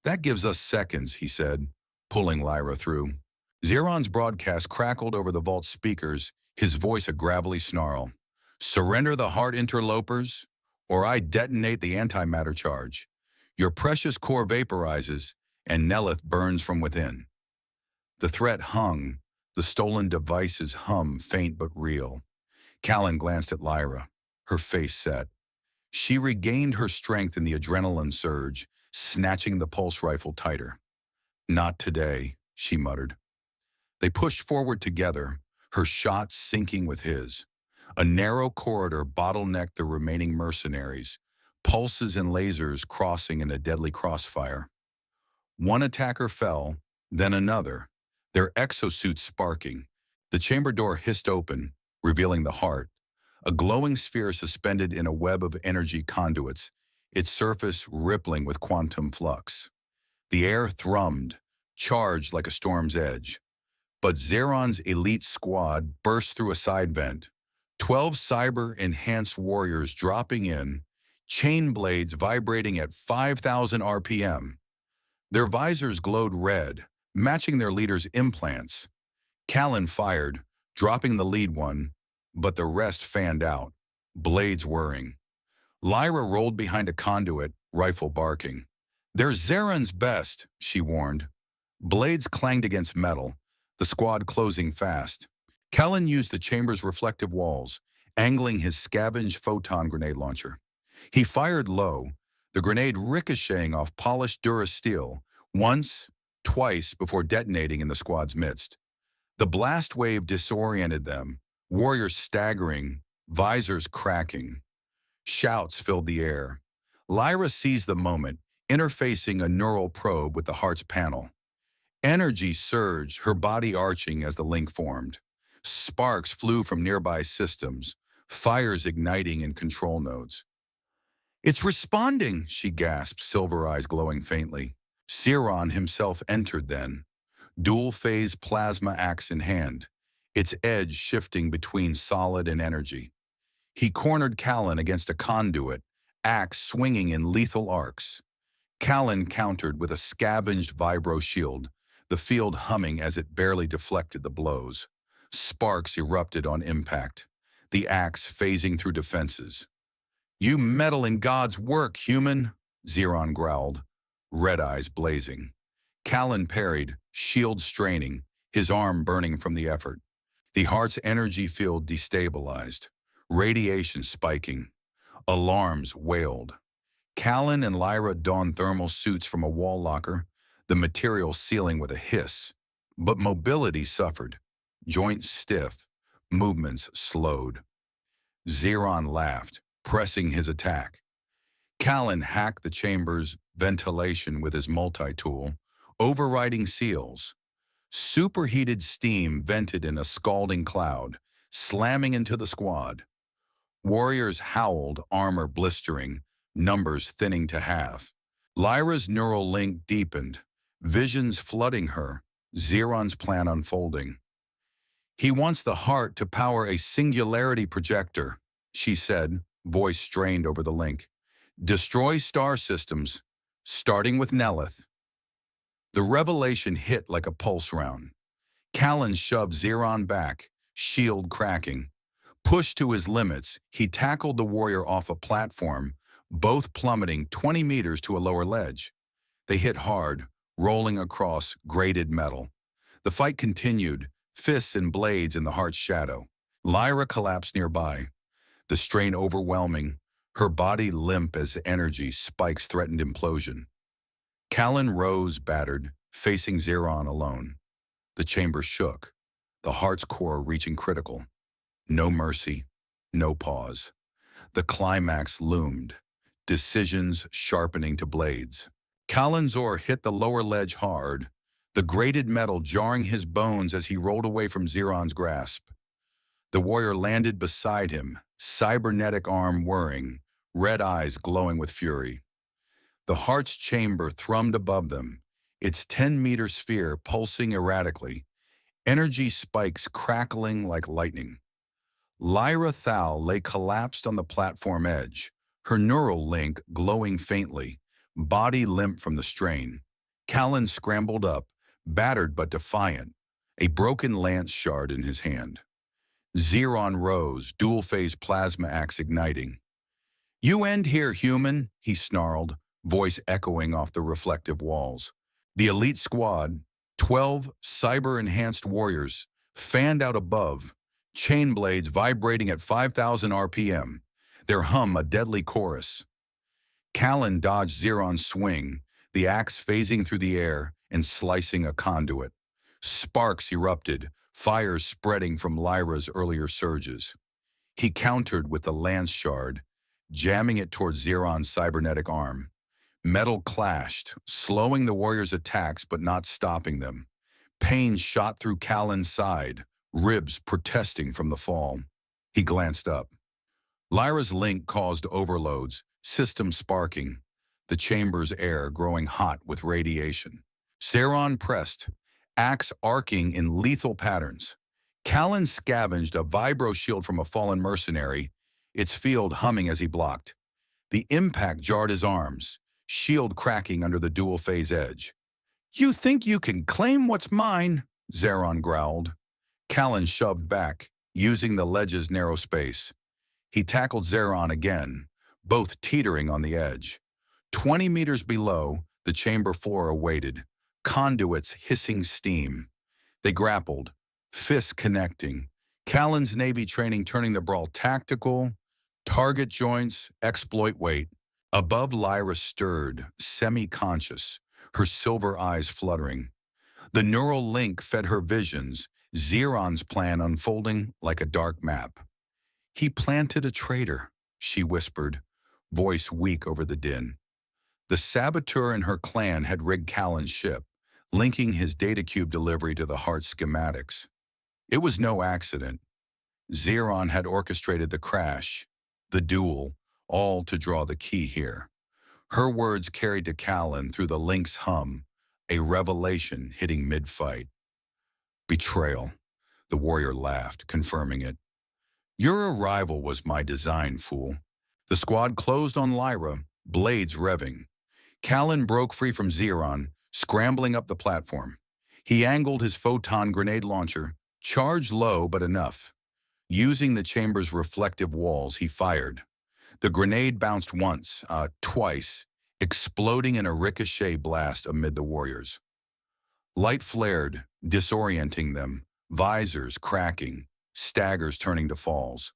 Speaker 1: "That gives us seconds," he said, pulling Lyra through. Xeron's broadcast crackled over the vault's speakers, his voice a gravelly snarl. "Surrender the heart interlopers, or I detonate the antimatter charge. Your precious core vaporizes, and Nelyth burns from within." The threat hung, the stolen devices hum faint but real. Callan glanced at Lyra, her face set. She regained her strength in the adrenaline surge, snatching the pulse rifle tighter. "Not today," she muttered. They pushed forward together, her shots syncing with his. A narrow corridor bottlenecked the remaining mercenaries, pulses and lasers crossing in a deadly crossfire. One attacker fell, then another, their exosuits sparking. The chamber door hissed open, revealing the heart, a glowing sphere suspended in a web of energy conduits, its surface rippling with quantum flux. The air thrummed, charged like a storm's edge. But Xeron's elite squad burst through a side vent, 12 cyber-enhanced warriors dropping in, chain blades vibrating at 5,000 RPM. Their visors glowed red, matching their leader's implants. Callan fired, dropping the lead one, but the rest fanned out, blades whirring. Lyra rolled behind a conduit, rifle barking. "They're Xeron's best," she warned. Blades clanged against metal, the squad closing fast. Callan used the chamber's reflective walls, angling his scavenged photon grenade launcher. He fired low, the grenade ricocheting off polished durasteel, once, twice before detonating in the squad's midst. The blast wave disoriented them, warriors staggering, visors cracking. Shouts filled the air. Lyra seized the moment, interfacing a neural probe with the heart's panel. Energy surged, her body arching as the link formed. Sparks flew from nearby systems, fires igniting in control nodes. "It's responding," she gasped, silver eyes glowing faintly. Xeron himself entered then, dual-phase plasma axe in hand, its edge shifting between solid and energy. He cornered Callan against a conduit, axe swinging in lethal arcs. Callan countered with a scavenged vibro shield, the field humming as it barely deflected the blows. Sparks erupted on impact, the axe phasing through defenses. "You meddle in God's work, human," Xeron growled, red eyes blazing. Callan parried, shield straining, his arm burning from the effort. The heart's energy field destabilized, radiation spiking. Alarms wailed. Callan and Lyra donned thermal suits from a wall locker, the material sealing with a hiss. But mobility suffered, joints stiff, movements slowed. Xeron laughed, pressing his attack. Callan hacked the chamber's ventilation with his multi-tool, overriding seals. Superheated steam vented in a scalding cloud, slamming into the squad. Warriors howled, armor blistering, numbers thinning to half. Lyra's neural link deepened, visions flooding her, Xeron's plan unfolding. "He wants the heart to power a singularity projector," she said, voice strained over the link. "Destroy star systems, starting with Nelyth." The revelation hit like a pulse round. Callan shoved Xeron back, shield cracking. Pushed to his limits, he tackled the warrior off a platform, both plummeting 20 meters to a lower ledge. They hit hard, rolling across grated metal. The fight continued, fists and blades in the heart's shadow. Lyra collapsed nearby, the strain overwhelming, her body limp as energy spikes threatened implosion. Callan rose battered, facing Xeron alone. The chamber shook, the heart's core reaching critical. No mercy, no pause. The climax loomed, decisions sharpening to blades. Callanzor hit the lower ledge hard, the grated metal jarring his bones as he rolled away from Xeron's grasp. The warrior landed beside him, cybernetic arm whirring, red eyes glowing with fury. The heart's chamber thrummed above them, its 10-meter sphere pulsing erratically, energy spikes crackling like lightning. Lyra Thal lay collapsed on the platform edge, her neural link glowing faintly, body limp from the strain. Callan scrambled up, battered but defiant, a broken lance shard in his hand. Xeron rose, dual-phase plasma axe igniting. "You end here, human," he snarled, voice echoing off the reflective walls. The elite squad, 12 cyber-enhanced warriors, fanned out above, chain blades vibrating at 5,000 RPM, their hum a deadly chorus. Callan dodged Xeron's swing, the axe phasing through the air and slicing a conduit. Sparks erupted, fires spreading from Lyra's earlier surges. He countered with the lance shard, jamming it towards Xeron's cybernetic arm. Metal clashed, slowing the warrior's attacks but not stopping them. Pain shot through Callan's side, ribs protesting from the fall. He glanced up. Lyra's link caused overloads, system sparking, the chamber's air growing hot with radiation. Xeron pressed, axe arcing in lethal patterns. Callan scavenged a vibro shield from a fallen mercenary, its field humming as he blocked. The impact jarred his arms, shield cracking under the dual-phase edge. "You think you can claim what's mine?" Xeron growled. Callan shoved back, using the ledge's narrow space. He tackled Xeron again, both teetering on the edge. 20 meters below, the chamber floor awaited, conduits hissing steam. They grappled, fists connecting, Callan's Navy training turning the brawl tactical, target joints, exploit weight. Above, Lyra stirred, semi-conscious, her silver eyes fluttering. The neural link fed her visions, Xeron's plan unfolding like a dark map. "He planted a traitor," she whispered, voice weak over the din. The saboteur and her clan had rigged Callan's ship, linking his data cube delivery to the heart's schematics. It was no accident. Xeron had orchestrated the crash, the duel, all to draw the key here. Her words carried to Callan through the link's hum, a revelation hitting mid-fight. "Betrayal," the warrior laughed, confirming it. "Your arrival was my design, fool." The squad closed on Lyra, blades revving. Callan broke free from Xeron, scrambling up the platform. He angled his photon grenade launcher, charged low but enough. Using the chamber's reflective walls, he fired. The grenade bounced once, twice, exploding in a ricochet blast amid the warriors. Light flared, disorienting them, visors cracking, staggers turning to falls.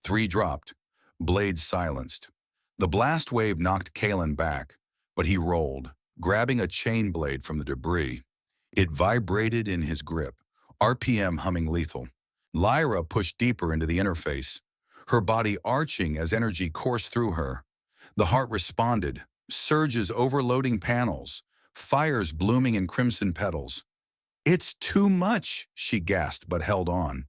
Speaker 1: 3 dropped, blades silenced. The blast wave knocked Callan back, but he rolled, grabbing a chain blade from the debris. It vibrated in his grip, RPM humming lethal. Lyra pushed deeper into the interface, her body arching as energy coursed through her. The heart responded, surges overloading panels, fires blooming in crimson petals. "It's too much," she gasped but held on.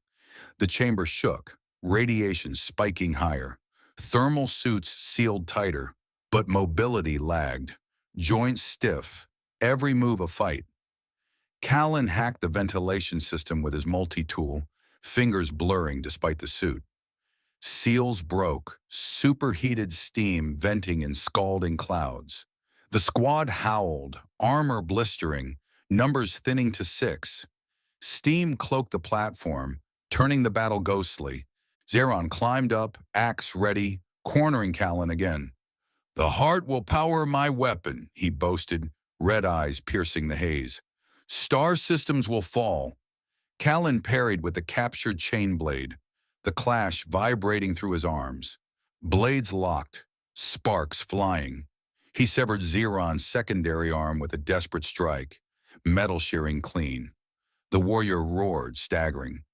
Speaker 1: The chamber shook, radiation spiking higher. Thermal suits sealed tighter, but mobility lagged. Joints stiff, every move a fight. Callan hacked the ventilation system with his multi-tool, fingers blurring despite the suit. Seals broke, superheated steam venting in scalding clouds. The squad howled, armor blistering, numbers thinning to 6. Steam cloaked the platform, turning the battle ghostly. Zeron climbed up, axe ready, cornering Callan again. "The heart will power my weapon," he boasted, red eyes piercing the haze. "Star systems will fall." Callan parried with the captured chain blade, the clash vibrating through his arms. Blades locked, sparks flying. He severed Zeron's secondary arm with a desperate strike, metal shearing clean. The warrior roared, staggering.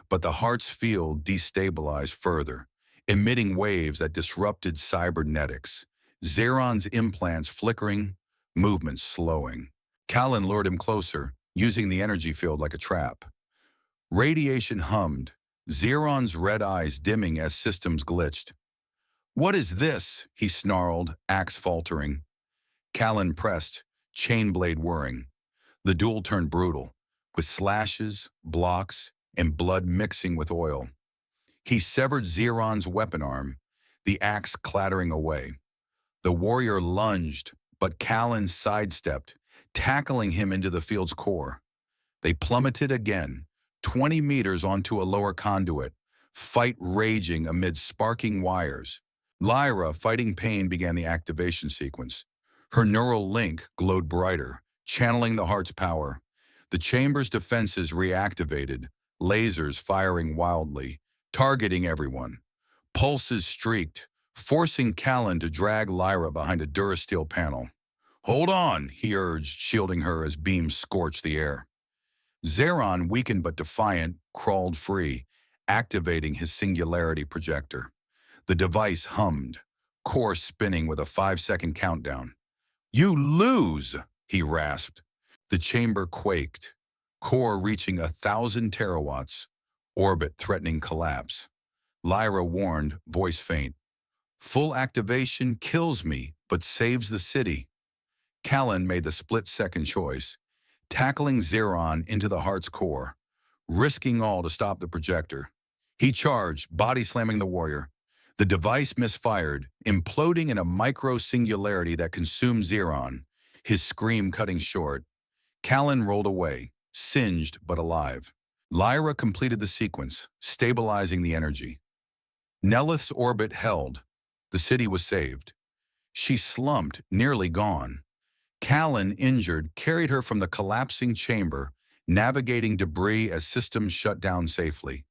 Speaker 1: But the heart's field destabilized further, emitting waves that disrupted cybernetics. Zeron's implants flickering, movements slowing. Callan lured him closer, using the energy field like a trap. Radiation hummed, Zeron's red eyes dimming as systems glitched. "What is this?" he snarled, axe faltering. Callan pressed, chain blade whirring. The duel turned brutal, with slashes, blocks, and blood mixing with oil. He severed Zeron's weapon arm, the axe clattering away. The warrior lunged, but Callan sidestepped, tackling him into the field's core. They plummeted again, 20 meters onto a lower conduit, fight raging amid sparking wires. Lyra, fighting pain, began the activation sequence. Her neural link glowed brighter, channeling the heart's power. The chamber's defenses reactivated, lasers firing wildly, targeting everyone. Pulses streaked, forcing Callan to drag Lyra behind a durasteel panel. "Hold on," he urged, shielding her as beams scorched the air. Zeron, weakened but defiant, crawled free, activating his singularity projector. The device hummed, core spinning with a 5-second countdown. "You lose," he rasped. The chamber quaked, core reaching 1,000 terawatts, orbit threatening collapse. Lyra warned, voice faint. "Full activation kills me, but saves the city." Callan made the split-second choice, tackling Zeron into the heart's core, risking all to stop the projector. He charged, body slamming the warrior. The device misfired, imploding in a micro-singularity that consumed Zeron, his scream cutting short. Callan rolled away, singed but alive. Lyra completed the sequence, stabilizing the energy. Nelyth's orbit held. The city was saved. She slumped, nearly gone. Callan, injured, carried her from the collapsing chamber, navigating debris as systems shut down safely.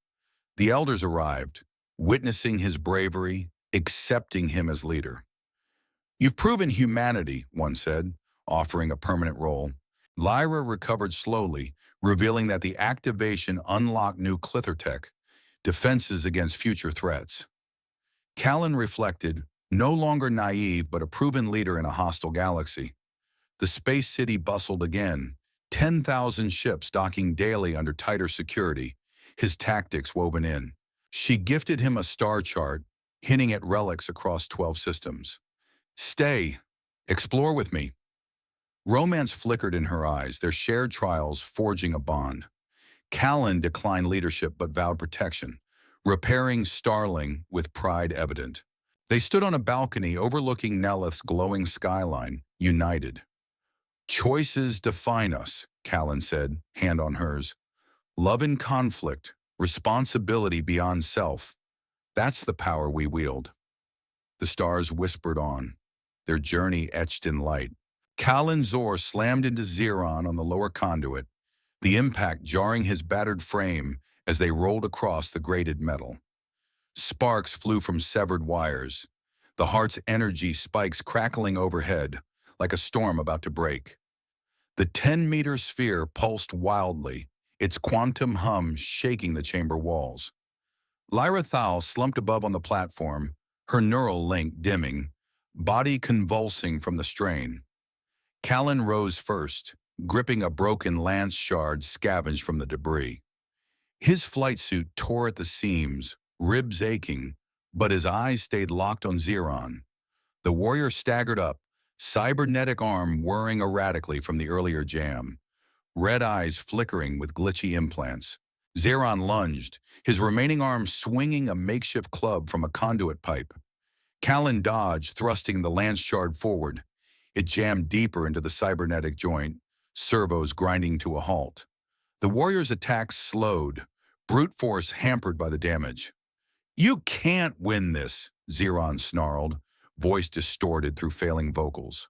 Speaker 1: The elders arrived, witnessing his bravery, accepting him as leader. "You've proven humanity," one said, offering a permanent role. Lyra recovered slowly, revealing that the activation unlocked new Clithertech, defenses against future threats. Callan reflected, no longer naive but a proven leader in a hostile galaxy. The space city bustled again, 10,000 ships docking daily under tighter security, his tactics woven in. She gifted him a star chart, hinting at relics across 12 systems. "Stay. Explore with me." Romance flickered in her eyes, their shared trials forging a bond. Callan declined leadership but vowed protection, repairing Starling with pride evident. They stood on a balcony overlooking Nelyth's glowing skyline, united. "Choices define us," Callan said, hand on hers. "Love in conflict, responsibility beyond self. That's the power we wield." The stars whispered on, their journey etched in light. Callan's Zor slammed into Zeron on the lower conduit, the impact jarring his battered frame as they rolled across the grated metal. Sparks flew from severed wires, the heart's energy spikes crackling overhead, like a storm about to break. The 10-meter sphere pulsed wildly, its quantum hum shaking the chamber walls. Lyra Thal slumped above on the platform, her neural link dimming, body convulsing from the strain. Callan rose first, gripping a broken lance shard scavenged from the debris. His flight suit tore at the seams, ribs aching, but his eyes stayed locked on Zeron. The warrior staggered up, cybernetic arm whirring erratically from the earlier jam, red eyes flickering with glitchy implants. Zeron lunged, his remaining arm swinging a makeshift club from a conduit pipe. Callan dodged, thrusting the lance shard forward. It jammed deeper into the cybernetic joint, servos grinding to a halt. The warrior's attack slowed, brute force hampered by the damage. "You can't win this," Xeron snarled, voice distorted through failing vocals.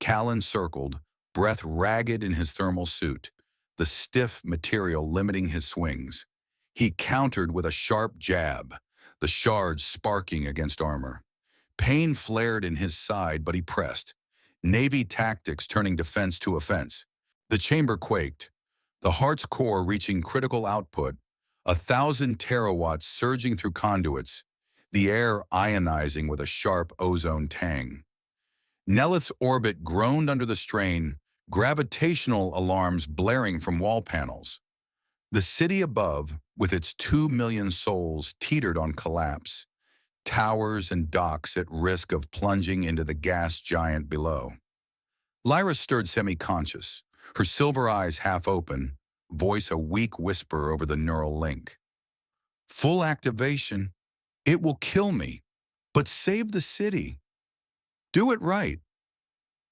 Speaker 1: Callan circled, breath ragged in his thermal suit, the stiff material limiting his swings. He countered with a sharp jab, the shards sparking against armor. Pain flared in his side, but he pressed, Navy tactics turning defense to offense. The chamber quaked, the heart's core reaching critical output, 1,000 terawatts surging through conduits, the air ionizing with a sharp ozone tang. Nelyth's orbit groaned under the strain, gravitational alarms blaring from wall panels. The city above, with its 2 million souls, teetered on collapse, towers and docks at risk of plunging into the gas giant below. Lyra stirred semi-conscious, her silver eyes half open, voice a weak whisper over the neural link. "Full activation. It will kill me, but save the city. Do it right."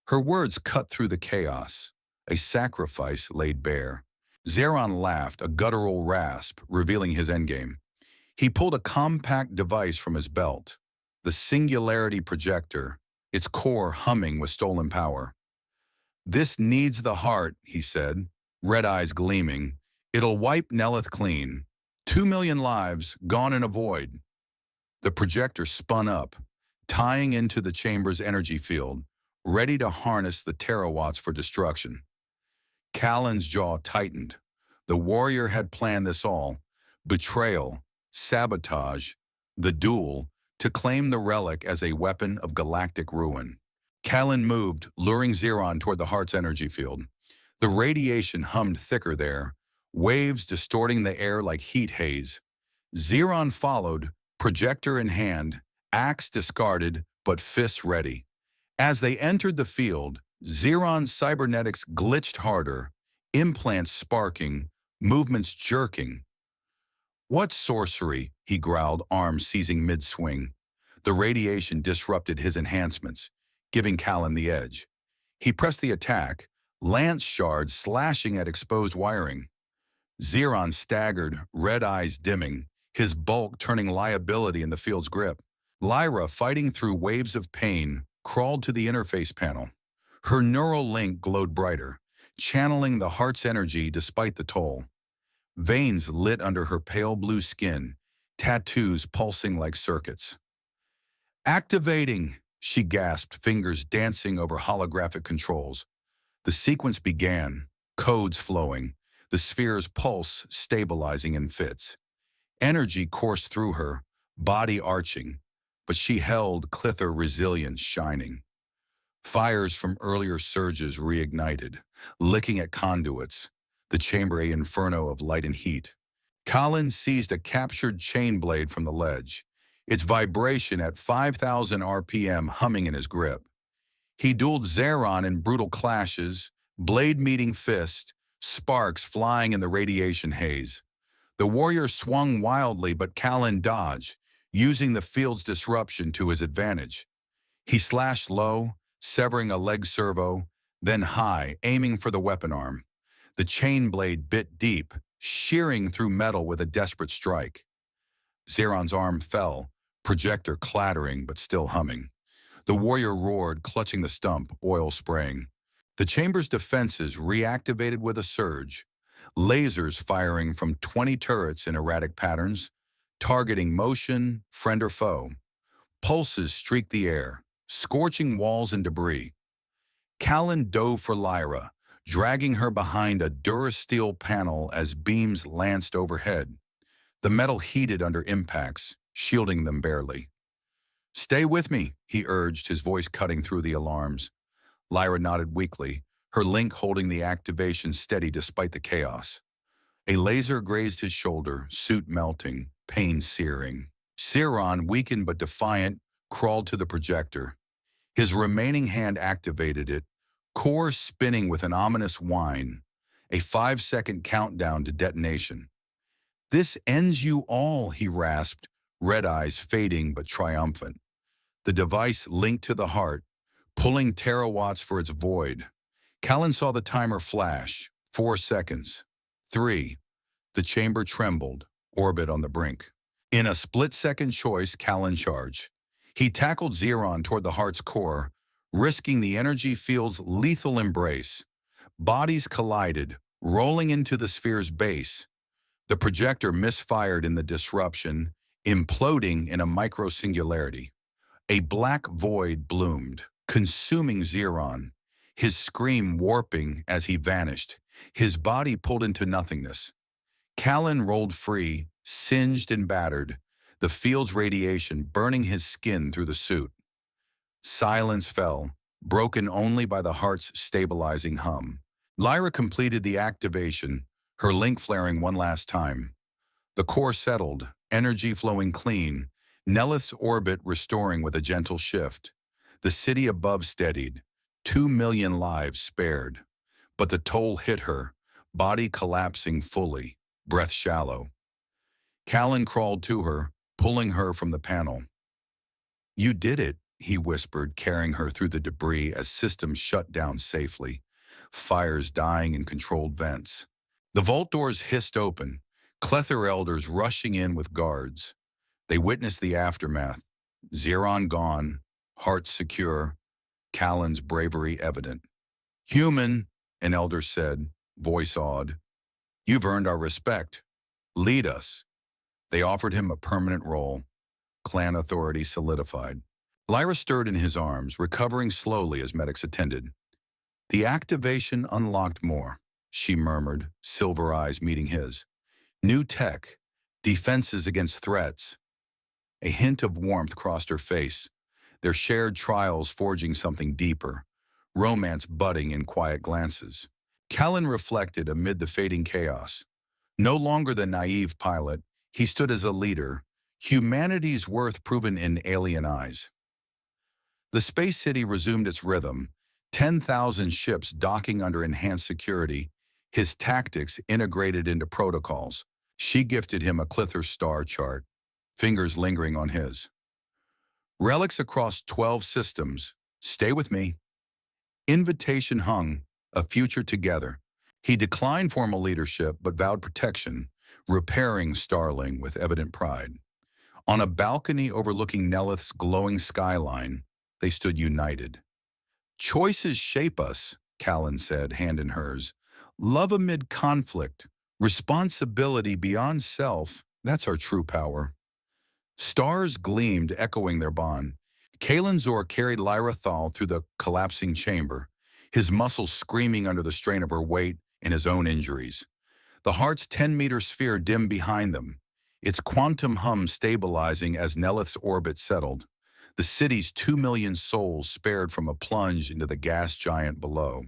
Speaker 1: Her words cut through the chaos, a sacrifice laid bare. Xeron laughed, a guttural rasp, revealing his endgame. He pulled a compact device from his belt, the singularity projector, its core humming with stolen power. "This needs the heart," he said, red eyes gleaming. "It'll wipe Nelyth clean. 2 million lives gone in a void." The projector spun up, tying into the chamber's energy field, ready to harness the terawatts for destruction. Callan's jaw tightened. The warrior had planned this all: betrayal, sabotage, the duel, to claim the relic as a weapon of galactic ruin. Callan moved, luring Xeron toward the heart's energy field. The radiation hummed thicker there, waves distorting the air like heat haze. Xeron followed, projector in hand, axe discarded, but fists ready. As they entered the field, Xeron's cybernetics glitched harder, implants sparking, movements jerking. "What sorcery?" he growled, arms seizing mid-swing. The radiation disrupted his enhancements, giving Callan the edge. He pressed the attack, lance shards slashing at exposed wiring. Xeron staggered, red eyes dimming, his bulk turning liability in the field's grip. Lyra, fighting through waves of pain, crawled to the interface panel. Her neural link glowed brighter, channeling the heart's energy despite the toll. Veins lit under her pale blue skin, tattoos pulsing like circuits. "Activating," she gasped, fingers dancing over holographic controls. The sequence began, codes flowing, the sphere's pulse stabilizing in fits. Energy coursed through her, body arching, but she held Clither resilience shining. Fires from earlier surges reignited, licking at conduits, the chamber a inferno of light and heat. Callan seized a captured chain blade from the ledge, its vibration at 5,000 RPM humming in his grip. He dueled Xeron in brutal clashes, blade meeting fist, sparks flying in the radiation haze. The warrior swung wildly, but Callan dodged, using the field's disruption to his advantage. He slashed low, severing a leg servo, then high, aiming for the weapon arm. The chain blade bit deep, shearing through metal with a desperate strike. Xeron's arm fell, projector clattering but still humming. The warrior roared, clutching the stump, oil spraying. The chamber's defenses reactivated with a surge, lasers firing from 20 turrets in erratic patterns, targeting motion, friend or foe. Pulses streaked the air, scorching walls and debris. Callan dove for Lyra, dragging her behind a durasteel panel as beams lanced overhead. The metal heated under impacts, shielding them barely. "Stay with me," he urged, his voice cutting through the alarms. Lyra nodded weakly, her link holding the activation steady despite the chaos. A laser grazed his shoulder, suit melting, pain searing. Xeron, weakened but defiant, crawled to the projector. His remaining hand activated it, core spinning with an ominous whine, a 5-second countdown to detonation. "This ends you all," he rasped, red eyes fading but triumphant. The device linked to the heart, pulling terawatts for its void. Callan saw the timer flash, 4 seconds. 3. The chamber trembled, orbit on the brink. In a split-second choice, Callan charged. He tackled Xeron toward the heart's core, risking the energy field's lethal embrace. Bodies collided, rolling into the sphere's base. The projector misfired in the disruption, imploding in a micro-singularity. A black void bloomed, consuming Xeron, his scream warping as he vanished, his body pulled into nothingness. Callan rolled free, singed and battered, the field's radiation burning his skin through the suit. Silence fell, broken only by the heart's stabilizing hum. Lyra completed the activation, her link flaring one last time. The core settled, energy flowing clean, Nelyth's orbit restoring with a gentle shift. The city above steadied, 2 million lives spared. But the toll hit her, body collapsing fully, breath shallow. Callan crawled to her, pulling her from the panel. "You did it," he whispered, carrying her through the debris as systems shut down safely, fires dying in controlled vents. The vault doors hissed open, Clether elders rushing in with guards. They witnessed the aftermath. Xeron gone, hearts secure, Callan's bravery evident. "Human," an elder said, voice awed. "You've earned our respect. Lead us." They offered him a permanent role. Clan authority solidified. Lyra stirred in his arms, recovering slowly as medics attended. "The activation unlocked more," she murmured, silver eyes meeting his. "New tech, defenses against threats." A hint of warmth crossed her face, their shared trials forging something deeper, romance budding in quiet glances. Callan reflected amid the fading chaos. No longer the naive pilot, he stood as a leader, humanity's worth proven in alien eyes. The space city resumed its rhythm, 10,000 ships docking under enhanced security, his tactics integrated into protocols. She gifted him a Clither star chart, fingers lingering on his. "Relics across 12 systems. Stay with me." Invitation hung, a future together. He declined formal leadership but vowed protection, repairing Starling with evident pride. On a balcony overlooking Nelyth's glowing skyline, they stood united. "Choices shape us," Callan said, hand in hers. "Love amid conflict, responsibility beyond self, that's our true power." Stars gleamed, echoing their bond. Kalanzor carried Lyra Thal through the collapsing chamber, his muscles screaming under the strain of her weight and his own injuries. The heart's 10-meter sphere dimmed behind them, its quantum hum stabilizing as Nelyth's orbit settled. The city's 2 million souls spared from a plunge into the gas giant below.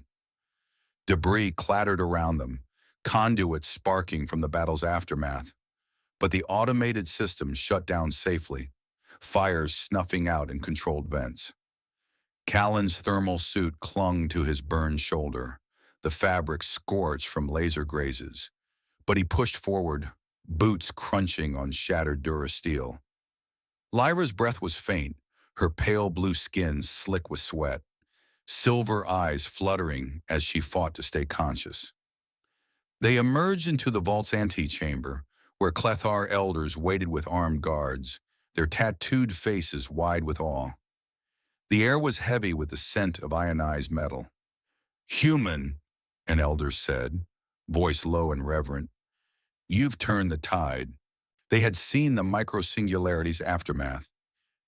Speaker 1: Debris clattered around them, conduits sparking from the battle's aftermath. But the automated systems shut down safely, fires snuffing out in controlled vents. Callan's thermal suit clung to his burned shoulder, the fabric scorched from laser grazes. But he pushed forward, boots crunching on shattered durasteel. Lyra's breath was faint, her pale blue skin slick with sweat, silver eyes fluttering as she fought to stay conscious. They emerged into the vault's antechamber, where Clethar elders waited with armed guards, their tattooed faces wide with awe. The air was heavy with the scent of ionized metal. "Human," an elder said, voice low and reverent, "you've turned the tide." They had seen the micro-singularity's aftermath.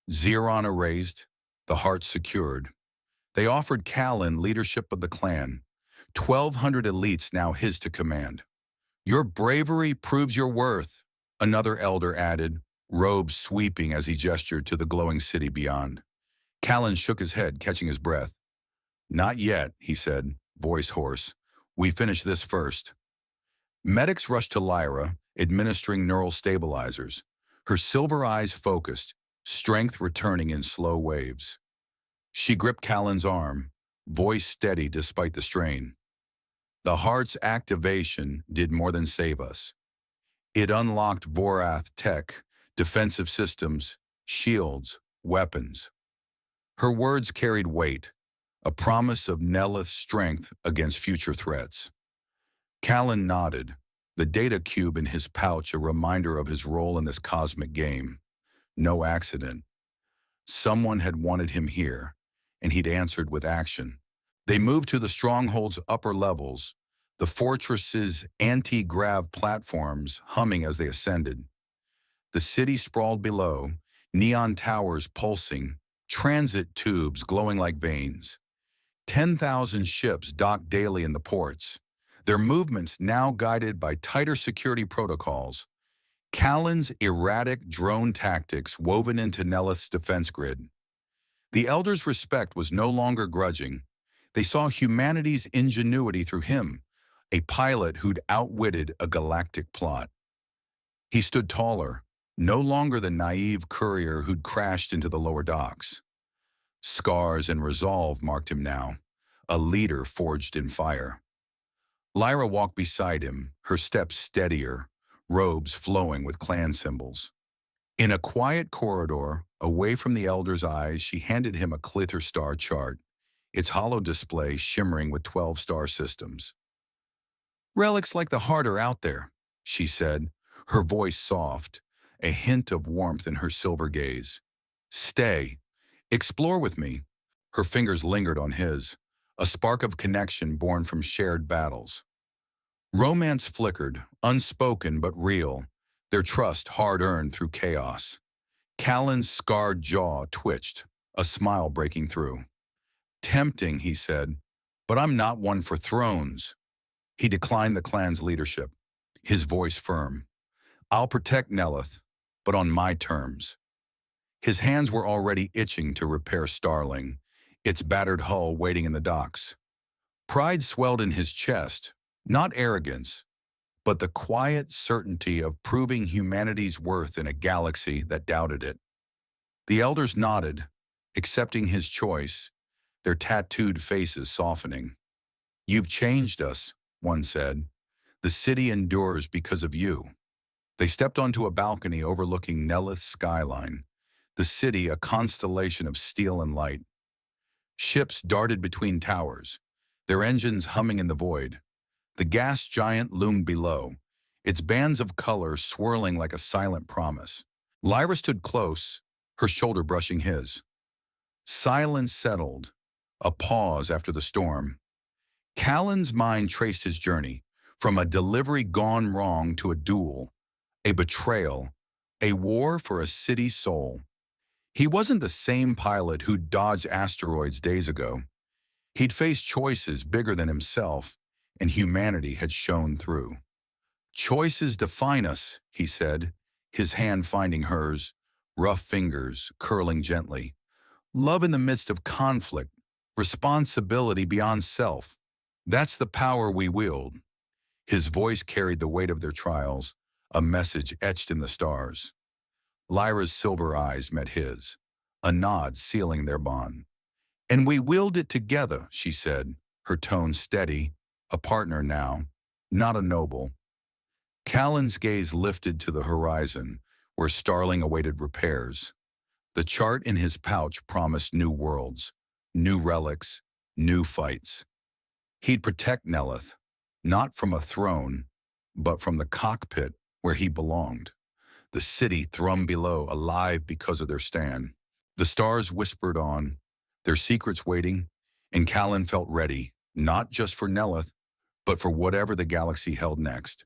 Speaker 1: Xeron erased, the heart secured. They offered Callan leadership of the clan, 1,200 elites now his to command. "Your bravery proves your worth," another elder added, robes sweeping as he gestured to the glowing city beyond. Callan shook his head, catching his breath. "Not yet," he said, voice hoarse. "We finish this first." Medics rushed to Lyra, administering neural stabilizers, her silver eyes focused, strength returning in slow waves. She gripped Callan's arm, voice steady despite the strain. "The heart's activation did more than save us. It unlocked Vorath tech, defensive systems, shields, weapons." Her words carried weight, a promise of Nelyth's strength against future threats. Callan nodded, the data cube in his pouch a reminder of his role in this cosmic game. No accident. Someone had wanted him here, and he'd answered with action. They moved to the stronghold's upper levels, the fortress's anti-grav platforms humming as they ascended. The city sprawled below, neon towers pulsing, transit tubes glowing like veins. 10,000 ships docked daily in the ports, their movements now guided by tighter security protocols. Callan's erratic drone tactics woven into Nelyth's defense grid. The Elders' respect was no longer grudging. They saw humanity's ingenuity through him, a pilot who'd outwitted a galactic plot. He stood taller, no longer the naive courier who'd crashed into the lower docks. Scars and resolve marked him now, a leader forged in fire. Lyra walked beside him, her steps steadier, robes flowing with clan symbols. In a quiet corridor, away from the Elder's eyes, she handed him a Clither star chart, its hollow display shimmering with 12 star systems. "Relics like the heart are out there," she said, her voice soft, a hint of warmth in her silver gaze. "Stay. Explore with me." Her fingers lingered on his, a spark of connection born from shared battles. Romance flickered, unspoken but real, their trust hard-earned through chaos. Callan's scarred jaw twitched, a smile breaking through. "Tempting," he said, "but I'm not one for thrones." He declined the clan's leadership, his voice firm. "I'll protect Nelyth, but on my terms." His hands were already itching to repair Starling, its battered hull waiting in the docks. Pride swelled in his chest, not arrogance, but the quiet certainty of proving humanity's worth in a galaxy that doubted it. The Elders nodded, accepting his choice, their tattooed faces softening. "You've changed us," one said. "The city endures because of you." They stepped onto a balcony overlooking Nelyth's skyline, the city a constellation of steel and light. Ships darted between towers, their engines humming in the void. The gas giant loomed below, its bands of color swirling like a silent promise. Lyra stood close, her shoulder brushing his. Silence settled, a pause after the storm. Callan's mind traced his journey, from a delivery gone wrong to a duel, a betrayal, a war for a city's soul. He wasn't the same pilot who'd dodged asteroids days ago. He'd faced choices bigger than himself, and humanity had shone through. "Choices define us," he said, his hand finding hers, rough fingers curling gently. "Love in the midst of conflict, responsibility beyond self. That's the power we wield." His voice carried the weight of their trials, a message etched in the stars. Lyra's silver eyes met his, a nod sealing their bond. "And we wield it together," she said, her tone steady, a partner now, not a noble. Callan's gaze lifted to the horizon, where Starling awaited repairs. The chart in his pouch promised new worlds, new relics, new fights. He'd protect Nelyth, not from a throne, but from the cockpit where he belonged. The city thrummed below, alive because of their stand. The stars whispered on, their secrets waiting, and Callan felt ready, not just for Nelyth, but for whatever the galaxy held next.